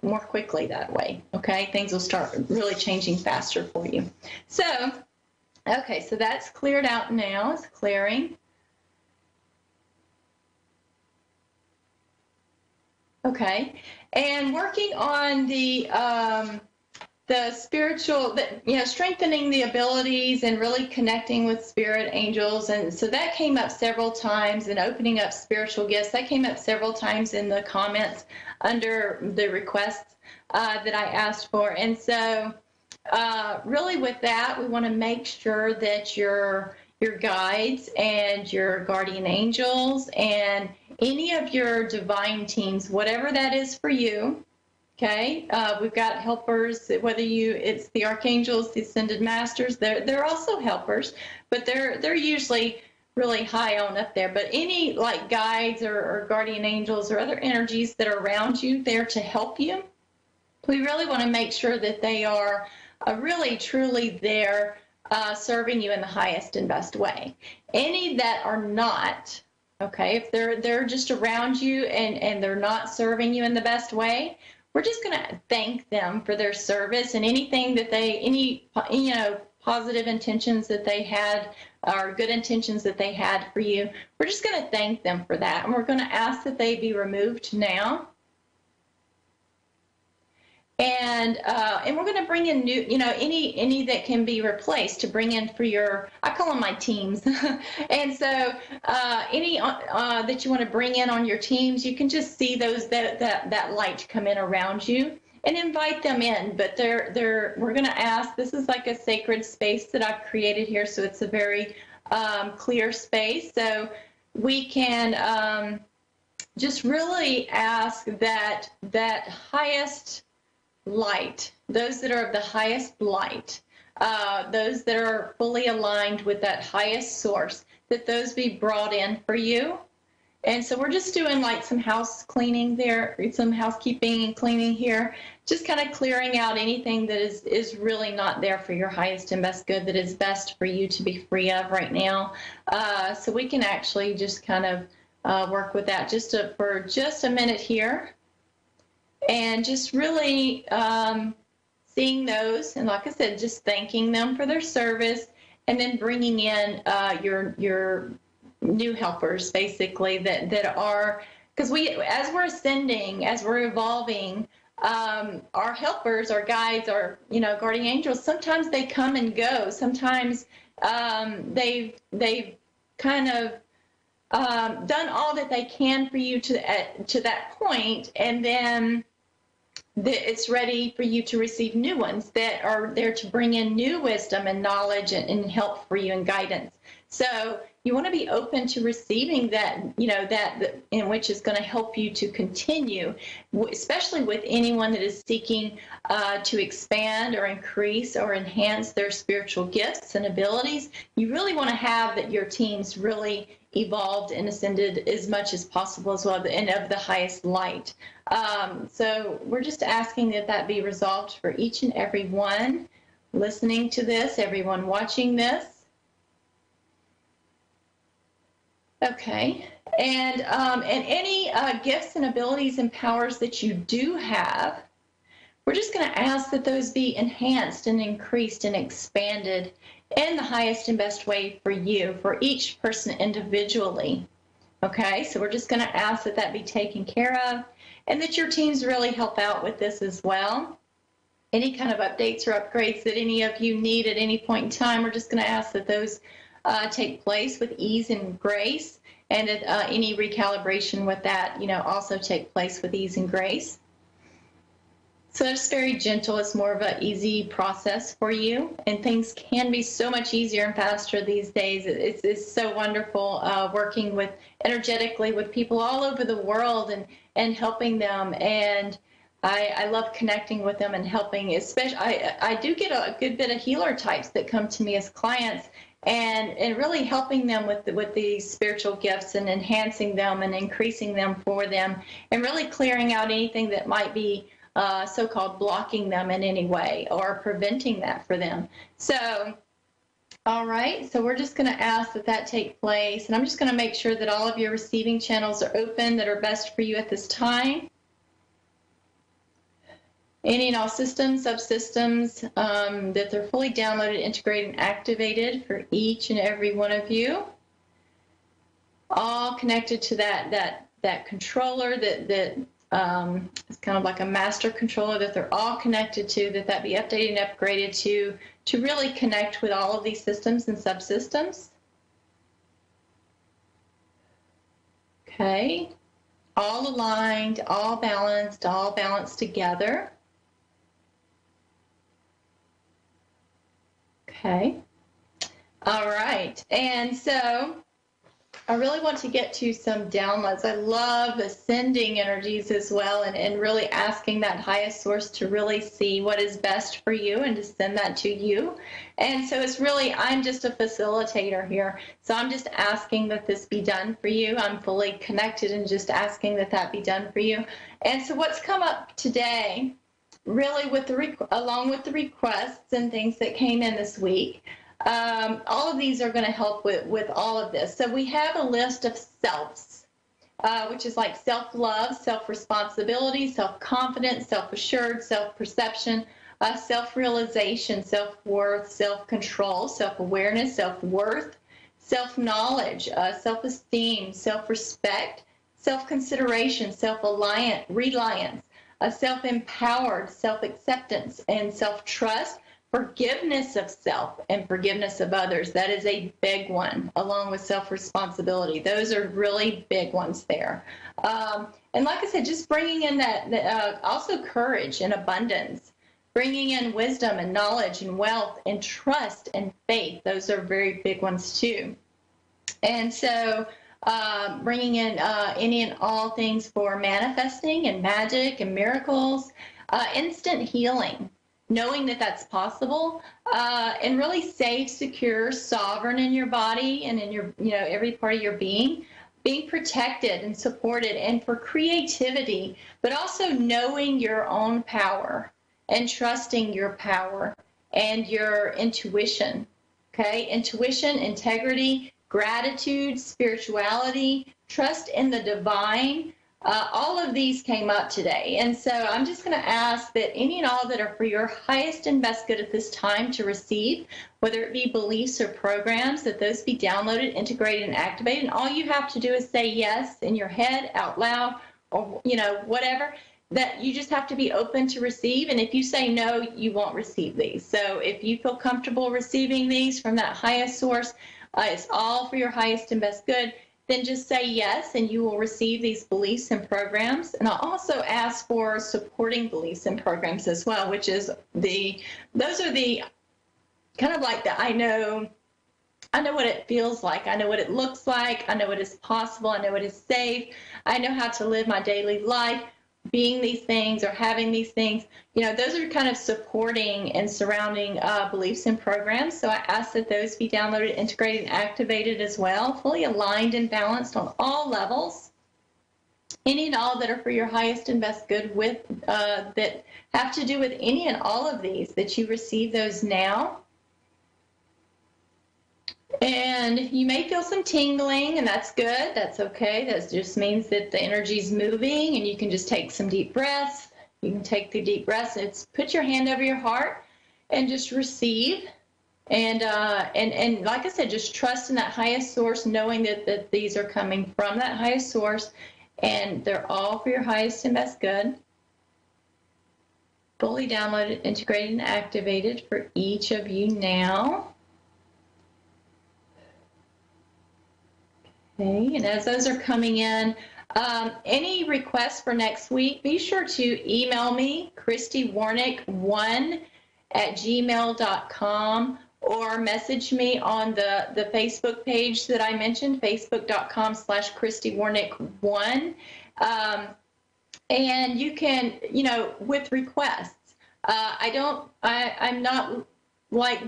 more quickly that way. Okay. Things will start really changing faster for you. So, okay. So that's cleared out now. It's clearing. Okay. And working on the spiritual, strengthening the abilities and really connecting with spirit angels. And so that came up several times, and opening up spiritual gifts. That came up several times in the comments under the requests that I asked for. And so really with that, we want to make sure that your guides and your guardian angels and any of your divine teams, whatever that is for you, okay, we've got helpers, whether it's the archangels, the ascended masters, they're also helpers, but they're usually really high on up there. But any like guides or guardian angels or other energies that are around you there to help you, we really want to make sure that they are really truly there serving you in the highest and best way. Any that are not, okay, if they're just around you and they're not serving you in the best way, we're just going to thank them for their service and anything that any positive intentions that they had or good intentions that they had for you. We're just going to thank them for that. And we're going to ask that they be removed now. And we're going to bring in new, any that can be replaced to bring in for your, I call them my teams. And so any that you want to bring in on your teams, you can just see those that light come in around you and invite them in. But we're going to ask, this is like a sacred space that I've created here. So it's a very clear space. So we can just really ask that highest light, those that are of the highest light, those that are fully aligned with that highest source, that those be brought in for you. And so we're just doing like some house cleaning there, some housekeeping and cleaning here, just kind of clearing out anything that is really not there for your highest and best good, that is best for you to be free of right now. So we can actually just kind of work with that for just a minute here. And just really seeing those, and like I said, just thanking them for their service, and then bringing in your new helpers, basically, that are, because as we're ascending, as we're evolving, our helpers, our guides, our guardian angels, sometimes they come and go. Sometimes they've kind of done all that they can for you to that point, and then it's ready for you to receive new ones that are there to bring in new wisdom and knowledge and help for you and guidance. So you want to be open to receiving that, that in which is going to help you to continue, especially with anyone that is seeking to expand or increase or enhance their spiritual gifts and abilities. You really want to have that your teams really evolved and ascended as much as possible as well, and of the highest light. So we're just asking that that be resolved for each and every one listening to this, everyone watching this. Okay, and any gifts and abilities and powers that you do have, we're just going to ask that those be enhanced and increased and expanded in the highest and best way for you, for each person individually. Okay, so we're just going to ask that that be taken care of, and that your teams really help out with this as well. Any kind of updates or upgrades that any of you need at any point in time, we're just going to ask that those take place with ease and grace, and that any recalibration with that, also take place with ease and grace. So it's very gentle. It's more of an easy process for you, and things can be so much easier and faster these days. It's so wonderful working with energetically with people all over the world and helping them. And I love connecting with them and helping. Especially, I do get a good bit of healer types that come to me as clients, and really helping them with these spiritual gifts and enhancing them and increasing them for them, and really clearing out anything that might be so-called blocking them in any way or preventing that for them. So, all right, so we're just going to ask that that take place, and I'm just going to make sure that all of your receiving channels are open that are best for you at this time. Any and all systems, subsystems, that they're fully downloaded, integrated, and activated for each and every one of you. All connected to that controller that it's kind of like a master controller that they're all connected to, that be updated and upgraded to really connect with all of these systems and subsystems. Okay. All aligned, all balanced together. Okay. All right. And so I really want to get to some downloads. I love ascending energies as well, and really asking that highest source to really see what is best for you and to send that to you. And so it's really, I'm just a facilitator here. So I'm just asking that this be done for you. I'm fully connected and just asking that that be done for you. And so what's come up today, really with along with the requests and things that came in this week, all of these are going to help with all of this. So we have a list of selves, which is like self-love, self-responsibility, self-confidence, self-assured, self-perception, self-realization, self-worth, self-control, self-awareness, self-worth, self-knowledge, self-esteem, self-respect, self-consideration, self-reliance, self-empowered, self-acceptance, and self-trust, forgiveness of self, and forgiveness of others. That is a big one, along with self-responsibility. Those are really big ones there. And like I said, just bringing in that also courage and abundance, bringing in wisdom and knowledge and wealth and trust and faith. Those are very big ones too. And so bringing in any and all things for manifesting and magic and miracles, instant healing, knowing that that's possible, and really safe, secure, sovereign in your body and in your, every part of your being protected and supported, and for creativity, but also knowing your own power and trusting your power and your intuition. Okay, intuition, integrity, gratitude, spirituality, trust in the divine. All of these came up today. And so I'm just going to ask that any and all that are for your highest and best good at this time to receive, whether it be beliefs or programs, that those be downloaded, integrated, and activated. And all you have to do is say yes in your head, out loud, or, whatever, that you just have to be open to receive. And if you say no, you won't receive these. So if you feel comfortable receiving these from that highest source, it's all for your highest and best good, then just say yes, and you will receive these beliefs and programs. And I'll also ask for supporting beliefs and programs as well, which is those are the kind of like the I know I know what it feels like. I know what it looks like. I know what is possible. I know what is safe. I know how to live my daily life, being these things or having these things. You know, those are kind of supporting and surrounding beliefs and programs. So I ask that those be downloaded, integrated, and activated as well, fully aligned and balanced on all levels. Any and all that are for your highest and best good with that have to do with any and all of these, that you receive those now. And you may feel some tingling, and that's good. That's okay. That just means that the energy is moving, and you can just take some deep breaths. You can take the deep breaths. It's put your hand over your heart and just receive. And like I said, just trust in that highest source, knowing that these are coming from that highest source, and they're all for your highest and best good. Fully downloaded, integrated, and activated for each of you now. Okay, and as those are coming in, any requests for next week, be sure to email me, christywarnick1@gmail.com, or message me on the Facebook page that I mentioned, facebook.com/christywarnick1. And you can, you know, with requests. I'm not like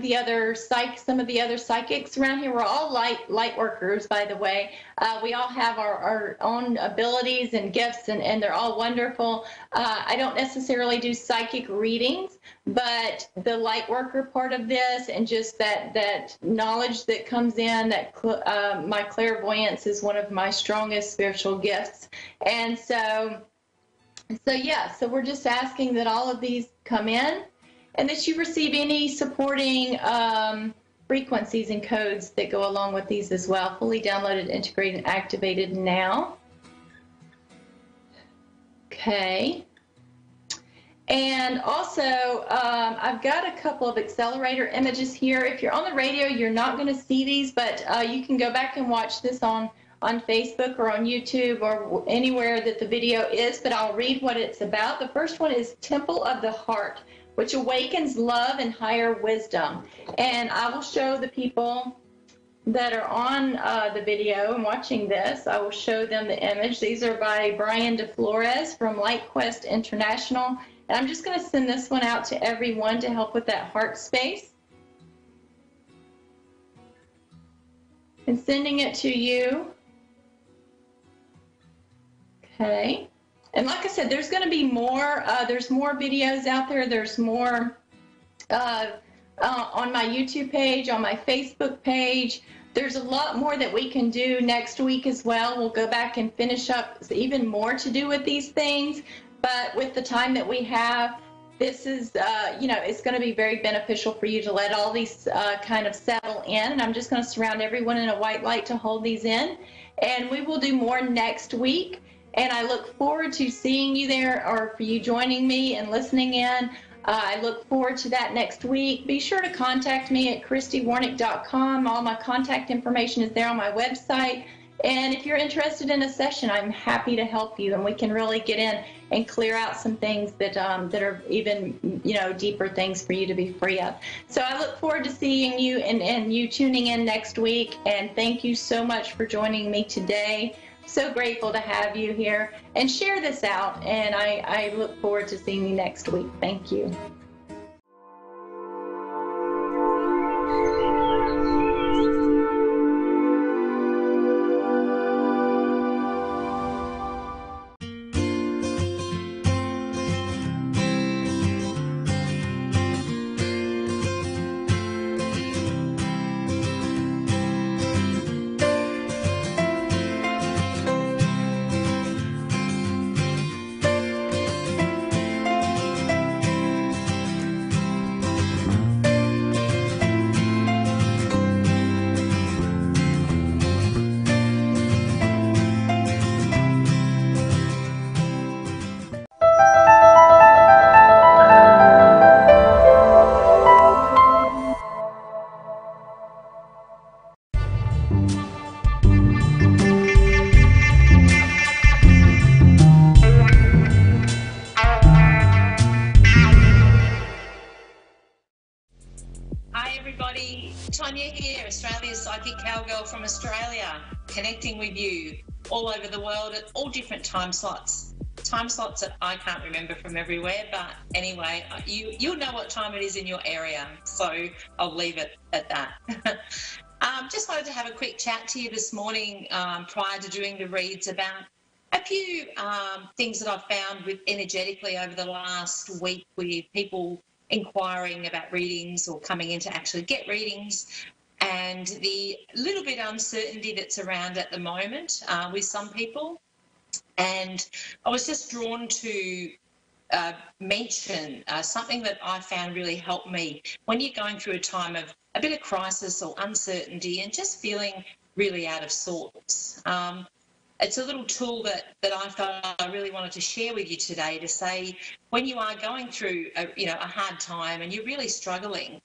some of the other psychics around here. We're all light workers, by the way. We all have our own abilities and gifts, and they're all wonderful. I don't necessarily do psychic readings, but the light worker part of this, and just that knowledge that comes in, that my clairvoyance is one of my strongest spiritual gifts. And so yeah, so we're just asking that all of these come in, and that you receive any supporting frequencies and codes that go along with these as well. Fully downloaded, integrated, and activated now. Okay. And also, I've got a couple of accelerator images here. If you're on the radio, you're not going to see these, but you can go back and watch this on Facebook or on YouTube or anywhere that the video is, but I'll read what it's about. The first one is Temple of the Heart, which awakens love and higher wisdom. And I will show the people that are on the video and watching this, I will show them the image. These are by Brian DeFlores from Light Quest International. And I'm just going to send this one out to everyone to help with that heart space. And sending it to you. Okay. And like I said, there's going to be more. There's more videos out there. There's more on my YouTube page, on my Facebook page. There's a lot more that we can do next week as well. We'll go back and finish up even more to do with these things. But with the time that we have, this is, it's going to be very beneficial for you to let all these kind of settle in. And I'm just going to surround everyone in a white light to hold these in. And we will do more next week. And I look forward to seeing you there, or for you joining me and listening in. I look forward to that next week. Be sure to contact me at christywarnick.com. All my contact information is there on my website. And if you're interested in a session, I'm happy to help you, and we can really get in and clear out some things that are even, deeper things for you to be free of. So I look forward to seeing you and you tuning in next week. And thank you so much for joining me today. So grateful to have you here, and share this out. And I look forward to seeing you next week. Thank you. everybody. Tanya here, Australia's Psychic Cowgirl from Australia, connecting with you all over the world at all different time slots. Time slots that I can't remember from everywhere, but anyway, you'll know what time it is in your area, so I'll leave it at that. Just wanted to have a quick chat to you this morning prior to doing the reads about a few things that I've found with energetically over the last week with people inquiring about readings or coming in to actually get readings, and the little bit of uncertainty that's around at the moment with some people. And I was just drawn to mention something that I found really helped me when you're going through a time of a bit of crisis or uncertainty and just feeling really out of sorts. It's a little tool that I felt I really wanted to share with you today to say when you are going through a hard time and you're really struggling,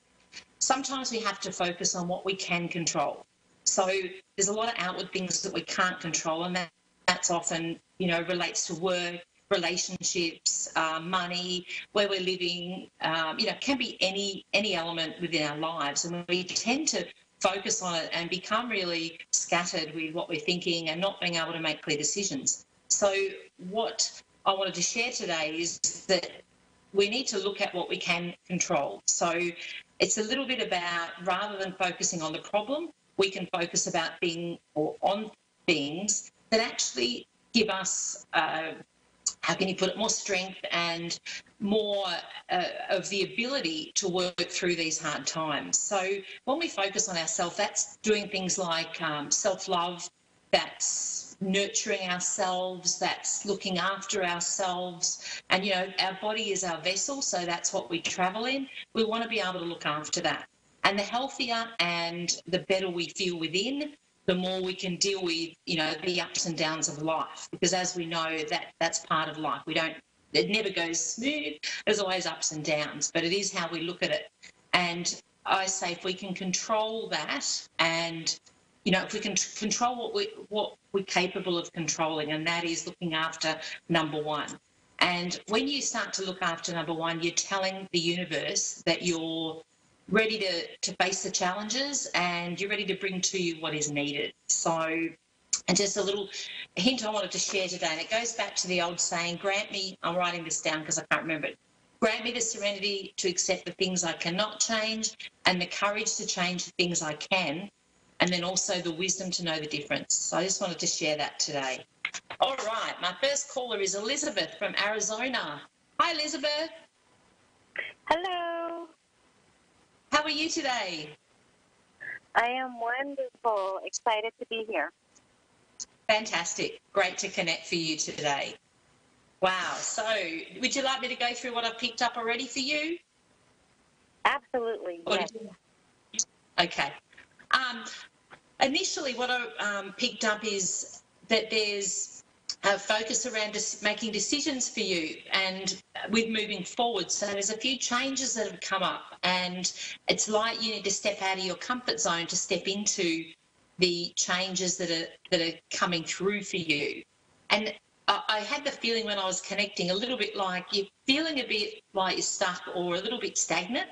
sometimes we have to focus on what we can control. So there's a lot of outward things that we can't control, and that's often, relates to work, relationships, money, where we're living, can be any element within our lives. And we tend to focus on it and become really scattered with what we're thinking and not being able to make clear decisions. So what I wanted to share today is that we need to look at what we can control. So it's a little bit about, rather than focusing on the problem, we can focus about on things that actually give us, how can you put it, more strength and more of the ability to work through these hard times. So when we focus on ourselves, that's doing things like self-love, that's nurturing ourselves, that's looking after ourselves. And, our body is our vessel, so that's what we travel in. We want to be able to look after that. And the healthier and the better we feel within, the more we can deal with, the ups and downs of life. Because as we know, that's part of life. It never goes smooth. There's always ups and downs, but it is how we look at it. And I say if we can control that, and, if we can control what we're capable of controlling, and that is looking after number one. And when you start to look after number one, you're telling the universe that you're ready to face the challenges and you're ready to bring to you what is needed. So, and just a little hint I wanted to share today, and it goes back to the old saying, grant me, I'm writing this down because I can't remember it, grant me the serenity to accept the things I cannot change and the courage to change the things I can, and then also the wisdom to know the difference. So I just wanted to share that today. All right, my first caller is Elizabeth from Arizona. Hi, Elizabeth. Hello. How are you today? I am wonderful. Excited to be here. Fantastic. Great to connect for you today. Wow. So would you like me to go through what I've picked up already for you? Absolutely. Yes. Okay. Initially, what I picked up is that there's a focus around making decisions for you and with moving forward. So there's a few changes that have come up, and it's like you need to step out of your comfort zone to step into the changes that are coming through for you. And I had the feeling when I was connecting a little bit like you're feeling a bit like you're stuck or a little bit stagnant,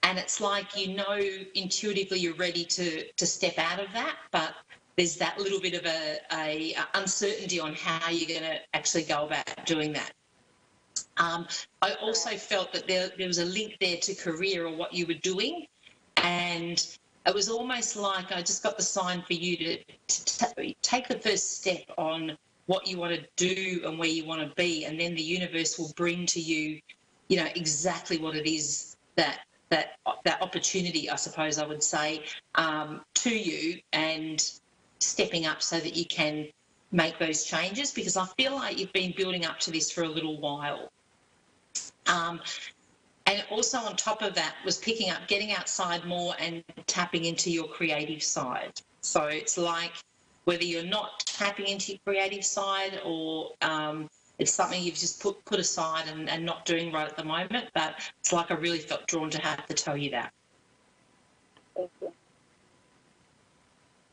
and it's like intuitively you're ready to step out of that, but there's that little bit of a uncertainty on how you're going to actually go about doing that. I also felt that there was a link there to career or what you were doing, and it was almost like I just got the sign for you to take the first step on what you want to do and where you want to be, and then the universe will bring to you, exactly what it is that opportunity, I suppose I would say, to you, and stepping up so that you can make those changes, because I feel like you've been building up to this for a little while. And also on top of that was picking up, getting outside more and tapping into your creative side. So it's like whether you're not tapping into your creative side or it's something you've just put aside and not doing right at the moment, but it's like I really felt drawn to have to tell you that. Thank you.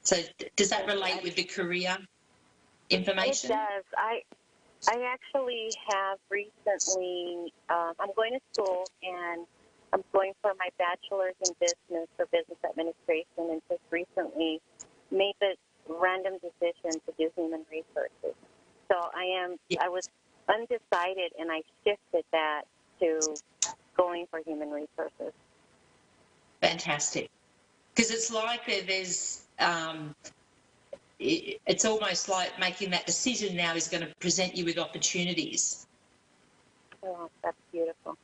So does that relate with the career information? It does. I actually have recently, I'm going to school, and I'm going for my bachelor's in business for business administration, and just recently made the random decision to do human resources. So I was undecided, and I shifted that to going for human resources. Fantastic. Because it's like there's, it's almost like making that decision now is going to present you with opportunities. Oh, that's beautiful.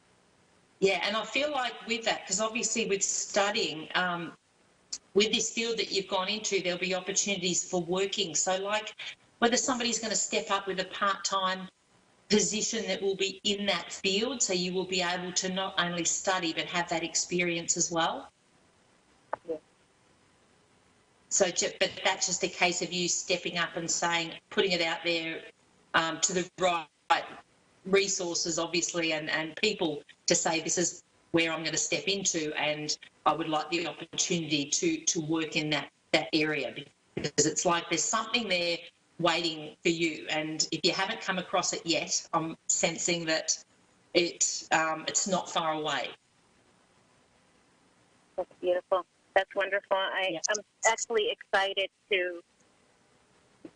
Yeah, and I feel like with that, because obviously with studying, with this field that you've gone into, there'll be opportunities for working. So like whether somebody's going to step up with a part-time position that will be in that field, so you will be able to not only study but have that experience as well. Yeah. So, but that's just a case of you stepping up and saying, putting it out there to the right resources, obviously, and people to say this is where I'm going to step into, and I would like the opportunity to work in that area, because it's like there's something there waiting for you, and if you haven't come across it yet, I'm sensing that it's not far away. That's beautiful. That's wonderful. I'm actually excited to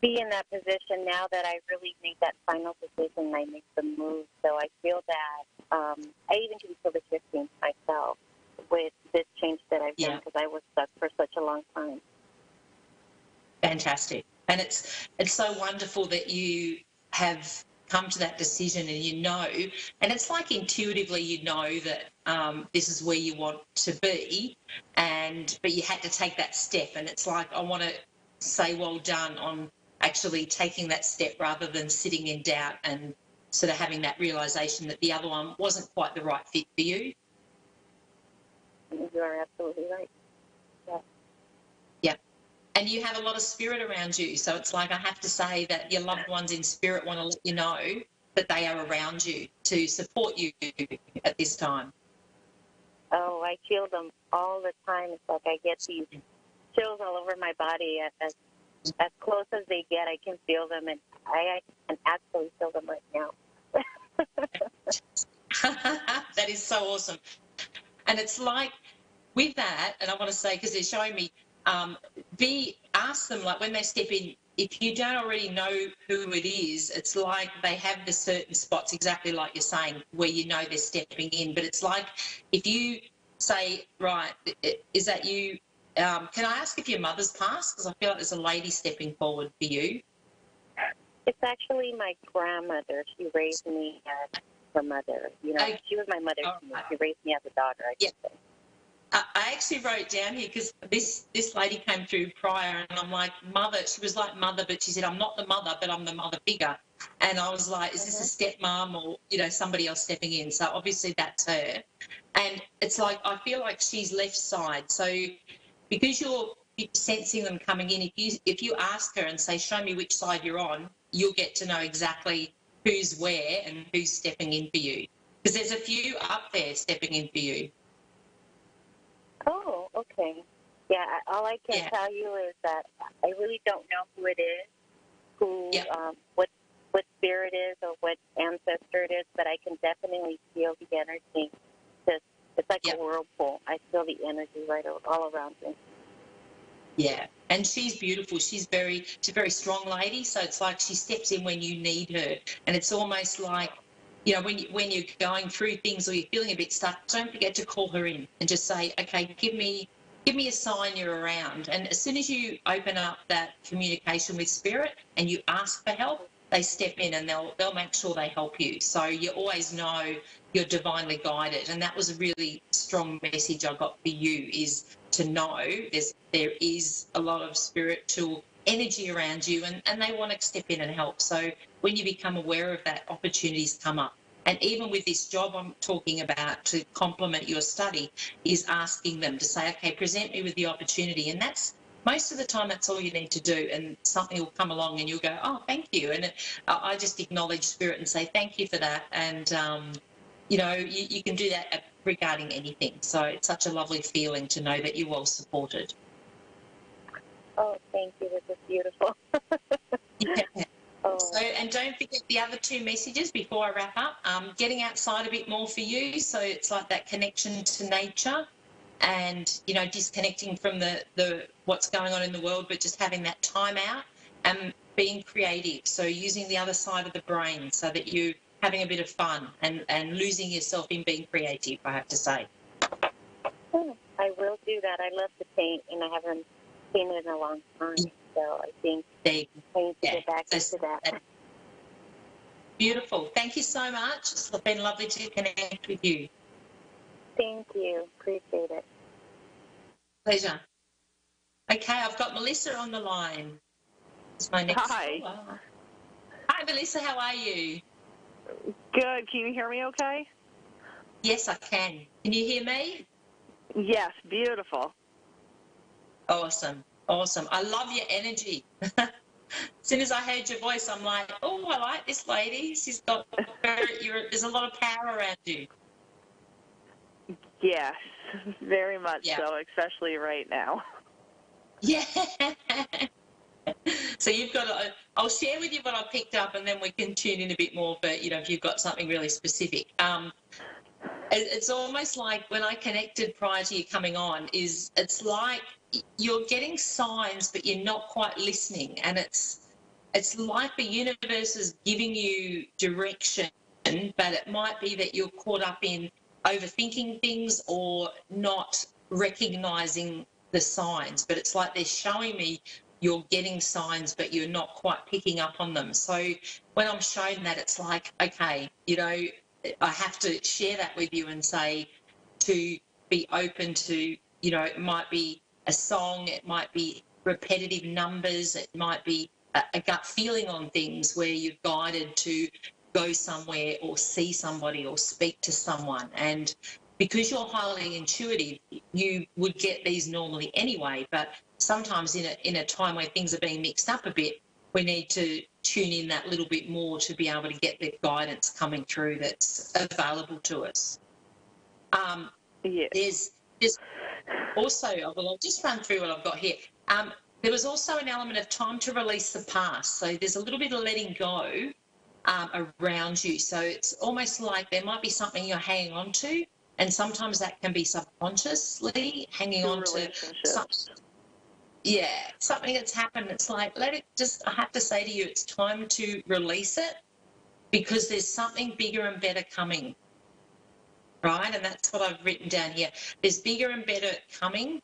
be in that position now that I really made that final decision and I make the move. So I feel that I even can feel the shifting myself with this change that I've done, because I was stuck for such a long time. Fantastic. And it's so wonderful that you have come to that decision, and you know, and it's like intuitively you know that this is where you want to be, but you had to take that step, and it's like I want to say well done on actually taking that step rather than sitting in doubt and sort of having that realisation that the other one wasn't quite the right fit for you. You are absolutely right. Yeah. Yeah. And you have a lot of spirit around you. So it's like I have to say that your loved ones in spirit want to let you know that they are around you to support you at this time. Oh, I feel them all the time. It's like I get these chills all over my body. As close as they get, I can feel them, and I can actually feel them right now. That is so awesome. And it's like with that, and I want to say, because they're showing me, ask them, like when they step in, if you don't already know who it is, it's like they have the certain spots, exactly like you're saying, where you know they're stepping in. But it's like if you say, right, is that you? Can I ask if your mother's passed? Because I feel like there's a lady stepping forward for you. It's actually my grandmother. She raised me as her mother. You know, she was my mother. She raised me as a daughter, I should say. I actually wrote it down here because this lady came through prior, and I'm like, mother. She was like mother, but she said, I'm not the mother, but I'm the mother figure. And I was like, is this a stepmom or, you know, somebody else stepping in? So obviously that's her. And it's like, I feel like she's left side. So because you're sensing them coming in, if you ask her and say, show me which side you're on, you'll get to know exactly who's where and who's stepping in for you. Because there's a few up there stepping in for you. Oh, okay. Yeah, all I can tell you is that I really don't know who it is, what spirit is or what ancestor it is, but I can definitely feel the energy. It's like a whirlpool. I feel the energy right all around me. Yeah, and she's beautiful. She's a very strong lady, so it's like she steps in when you need her, and it's almost like, you know, when you're going through things or you're feeling a bit stuck, don't forget to call her in and just say, okay, give me a sign you're around. And as soon as you open up that communication with spirit and you ask for help, they step in and they'll make sure they help you. So you always know you're divinely guided. And that was a really strong message I got for you, is to know there is a lot of spiritual energy around you, and they want to step in and help. So when you become aware of that, opportunities come up. And even with this job I'm talking about to complement your study, is asking them to say, okay, present me with the opportunity. And that's most of the time that's all you need to do, and something will come along and you'll go, oh, thank you. And I just acknowledge spirit and say thank you for that. And you know, you can do that regarding anything. So it's such a lovely feeling to know that you're well supported. Oh, thank you. This is beautiful. Yeah. So, and don't forget the other two messages before I wrap up. Getting outside a bit more for you, so it's like that connection to nature, and disconnecting from the what's going on in the world, but just having that time out and being creative. So using the other side of the brain, so that you're having a bit of fun and losing yourself in being creative, I have to say. I will do that. I love to paint, and I haven't painted in a long time. So I think I need to get back into that. Beautiful. Thank you so much. It's been lovely to connect with you. Thank you. Appreciate it. Pleasure. Okay, I've got Melissa on the line. It's my next caller. Hi, Melissa. How are you? Good. Can you hear me okay? Yes, I can. Can you hear me? Yes. Beautiful. Awesome. Awesome. I love your energy. As soon as I heard your voice, I'm like, oh, I like this lady. She's got there's a lot of power around you. Yes, very much so, especially right now. Yeah. So you've got I'll share with you what I picked up, and then we can tune in a bit more for, if you've got something really specific. It's almost like when I connected prior to you coming on, it's like you're getting signs, but you're not quite listening. And it's like the universe is giving you direction, but it might be that you're caught up in overthinking things or not recognizing the signs. But it's like they're showing me you're getting signs, but you're not quite picking up on them. So when I'm shown that, it's like, okay, I have to share that with you and say to be open to, it might be a song, it might be repetitive numbers, it might be a gut feeling on things where you're guided to go somewhere or see somebody or speak to someone. And because you're highly intuitive, you would get these normally anyway, but sometimes in a time where things are being mixed up a bit, we need to tune in that little bit more to be able to get the guidance coming through that's available to us. There's also, I'll just run through what I've got here. There was also an element of time to release the past. So there's a little bit of letting go around you. So it's almost like there might be something you're hanging on to, and sometimes that can be subconsciously hanging on to something. Yeah, something that's happened. It's like, I have to say to you, it's time to release it, because there's something bigger and better coming, right? And that's what I've written down here. There's bigger and better coming,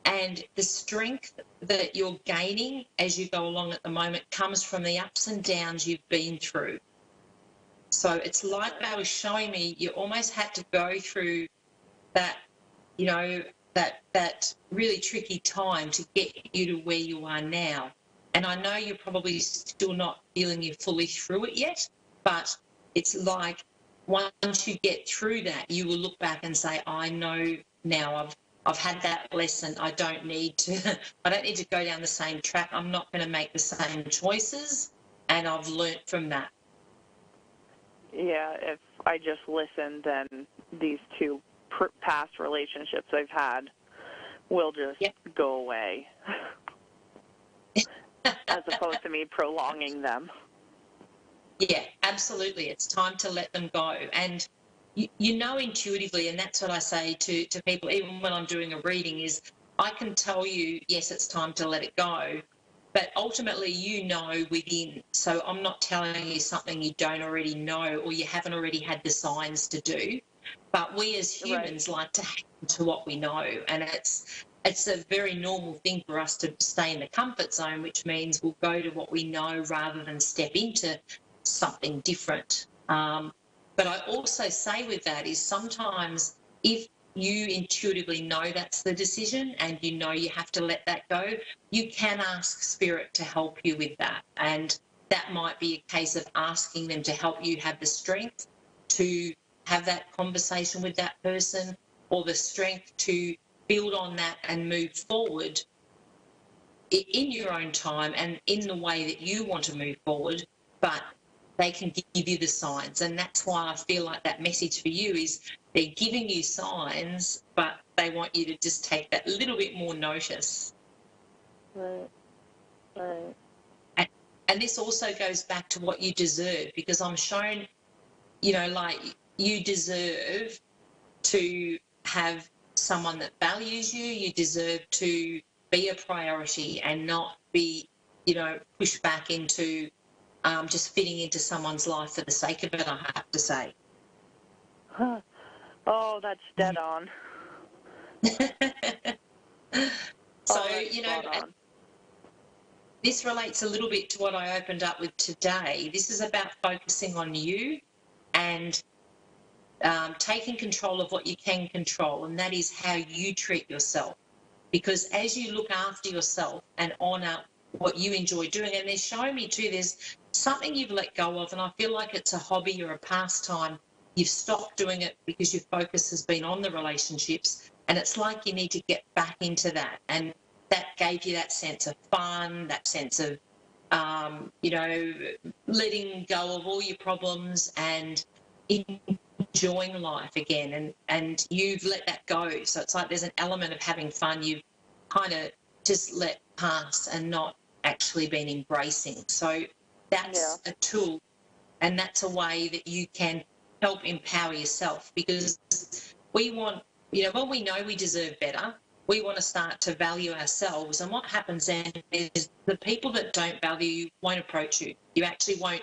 and the strength that you're gaining as you go along at the moment comes from the ups and downs you've been through. So it's like they were showing me you almost had to go through that, that really tricky time to get you to where you are now. And I know you're probably still not feeling you're fully through it yet, but it's like once you get through that, you will look back and say, I know now I've had that lesson. I don't need to go down the same track. I'm not going to make the same choices, and I've learnt from that. Yeah, if I just listened, then these two past relationships I've had will just go away, as opposed to me prolonging them. Yeah, absolutely. It's time to let them go. And you know intuitively, and that's what I say to people, even when I'm doing a reading, is I can tell you, yes, it's time to let it go, but ultimately you know within. So I'm not telling you something you don't already know or you haven't already had the signs to do. But we as humans like to hang to what we know, and it's a very normal thing for us to stay in the comfort zone, which means we'll go to what we know rather than step into something different. But I also say with that is sometimes if you intuitively know that's the decision and you know you have to let that go, you can ask Spirit to help you with that. And that might be a case of asking them to help you have the strength to have that conversation with that person, or the strength to build on that and move forward in your own time and in the way that you want to move forward, but they can give you the signs. And that's why I feel like that message for you is they're giving you signs, but they want you to just take that little bit more notice. Right. And this also goes back to what you deserve, because I'm shown, you know, like you deserve to have someone that values you. You deserve to be a priority and not be, you know, pushed back into just fitting into someone's life for the sake of it, I have to say. Huh. Oh, that's dead on. So, you know, this relates a little bit to what I opened up with today. This is about focusing on you and taking control of what you can control, and that is how you treat yourself. Because as you look after yourself and honour what you enjoy doing, and they're showing me too, there's something you've let go of, and I feel like it's a hobby or a pastime. You've stopped doing it because your focus has been on the relationships, and it's like you need to get back into that. And that gave you that sense of fun, that sense of, you know, letting go of all your problems and enjoying life again. And you've let that go. So it's like there's an element of having fun you've kind of just let pass and not actually been embracing. So that's a tool, and that's a way that you can help empower yourself, because we want, you know, when we know we deserve better, we want to start to value ourselves. And what happens then is the people that don't value you won't approach you. You actually won't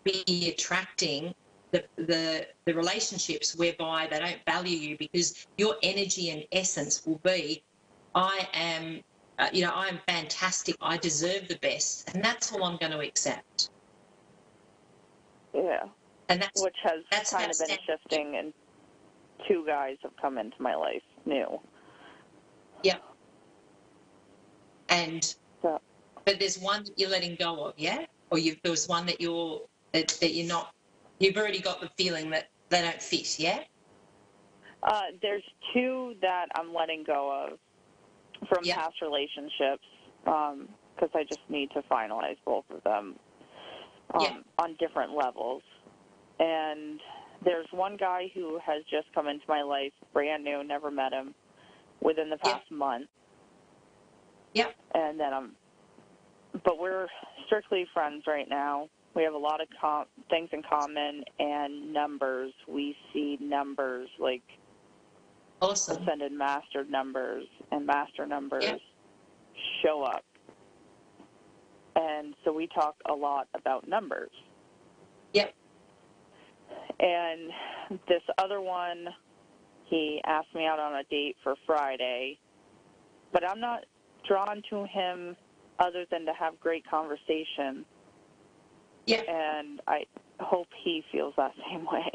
be attracting the relationships whereby they don't value you, because your energy and essence will be, I am, you know, I am fantastic, I deserve the best, and that's all I'm going to accept. Yeah. And that's kind of been shifting, and 2 guys have come into my life new. Yeah. And but there's one that you're letting go of, yeah? Or there's one that you're not. You've already got the feeling that they don't fit, yeah? There's 2 that I'm letting go of from past relationships, because I just need to finalize both of them on different levels. And there's one guy who has just come into my life, brand new, never met him, within the past month. Yep. And then but we're strictly friends right now. We have a lot of things in common, and numbers. We see numbers, like ascended master numbers and master numbers show up. And so we talk a lot about numbers. Yep. And this other one, he asked me out on a date for Friday, but I'm not drawn to him other than to have great conversation. Yeah. And I hope he feels that same way.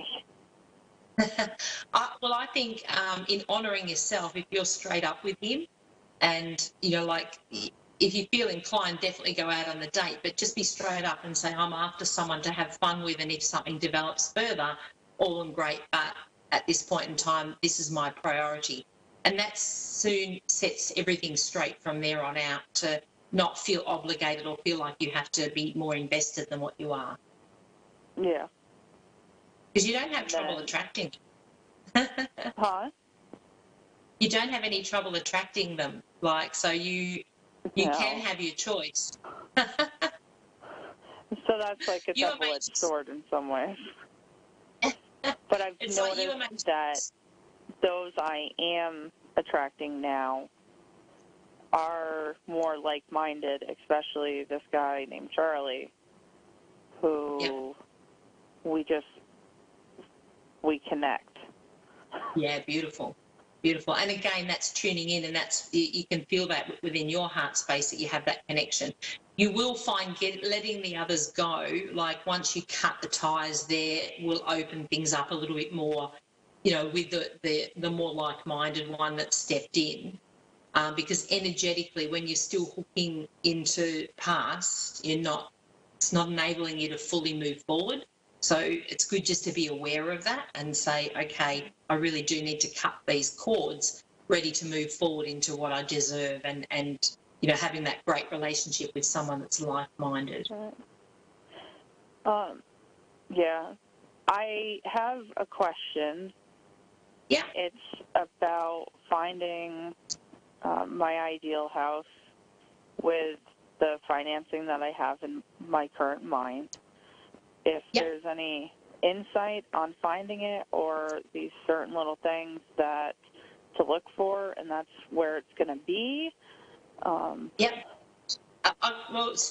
Well, I think in honouring yourself, if you're straight up with him, and, you know, like, if you feel inclined, definitely go out on the date, but just be straight up and say, I'm after someone to have fun with, and if something develops further, all and great, but at this point in time, this is my priority. And that soon sets everything straight from there on out, to not feel obligated or feel like you have to be more invested than what you are. Yeah. Because you don't have trouble attracting. Huh? You don't have any trouble attracting them. Like, so you can have your choice. So that's like a double-edged sword in some ways. But I've noticed that those I am attracting now are more like-minded, especially this guy named Charlie, who we connect. Yeah, beautiful. Beautiful. And again, that's tuning in, and that's, you can feel that within your heart space, that you have that connection. You will find letting the others go, like once you cut the ties there, will open things up a little bit more, you know, with the more like-minded one that stepped in. Because energetically, when you're still hooking into past, it's not enabling you to fully move forward. So it's good just to be aware of that and say, okay, I really do need to cut these cords, ready to move forward into what I deserve, and you know, having that great relationship with someone that's like-minded. Yeah. I have a question. Yeah. It's about finding my ideal house with the financing that I have in my current mind. If there's any insight on finding it or these certain little things that to look for, and that's where it's going to be. Well,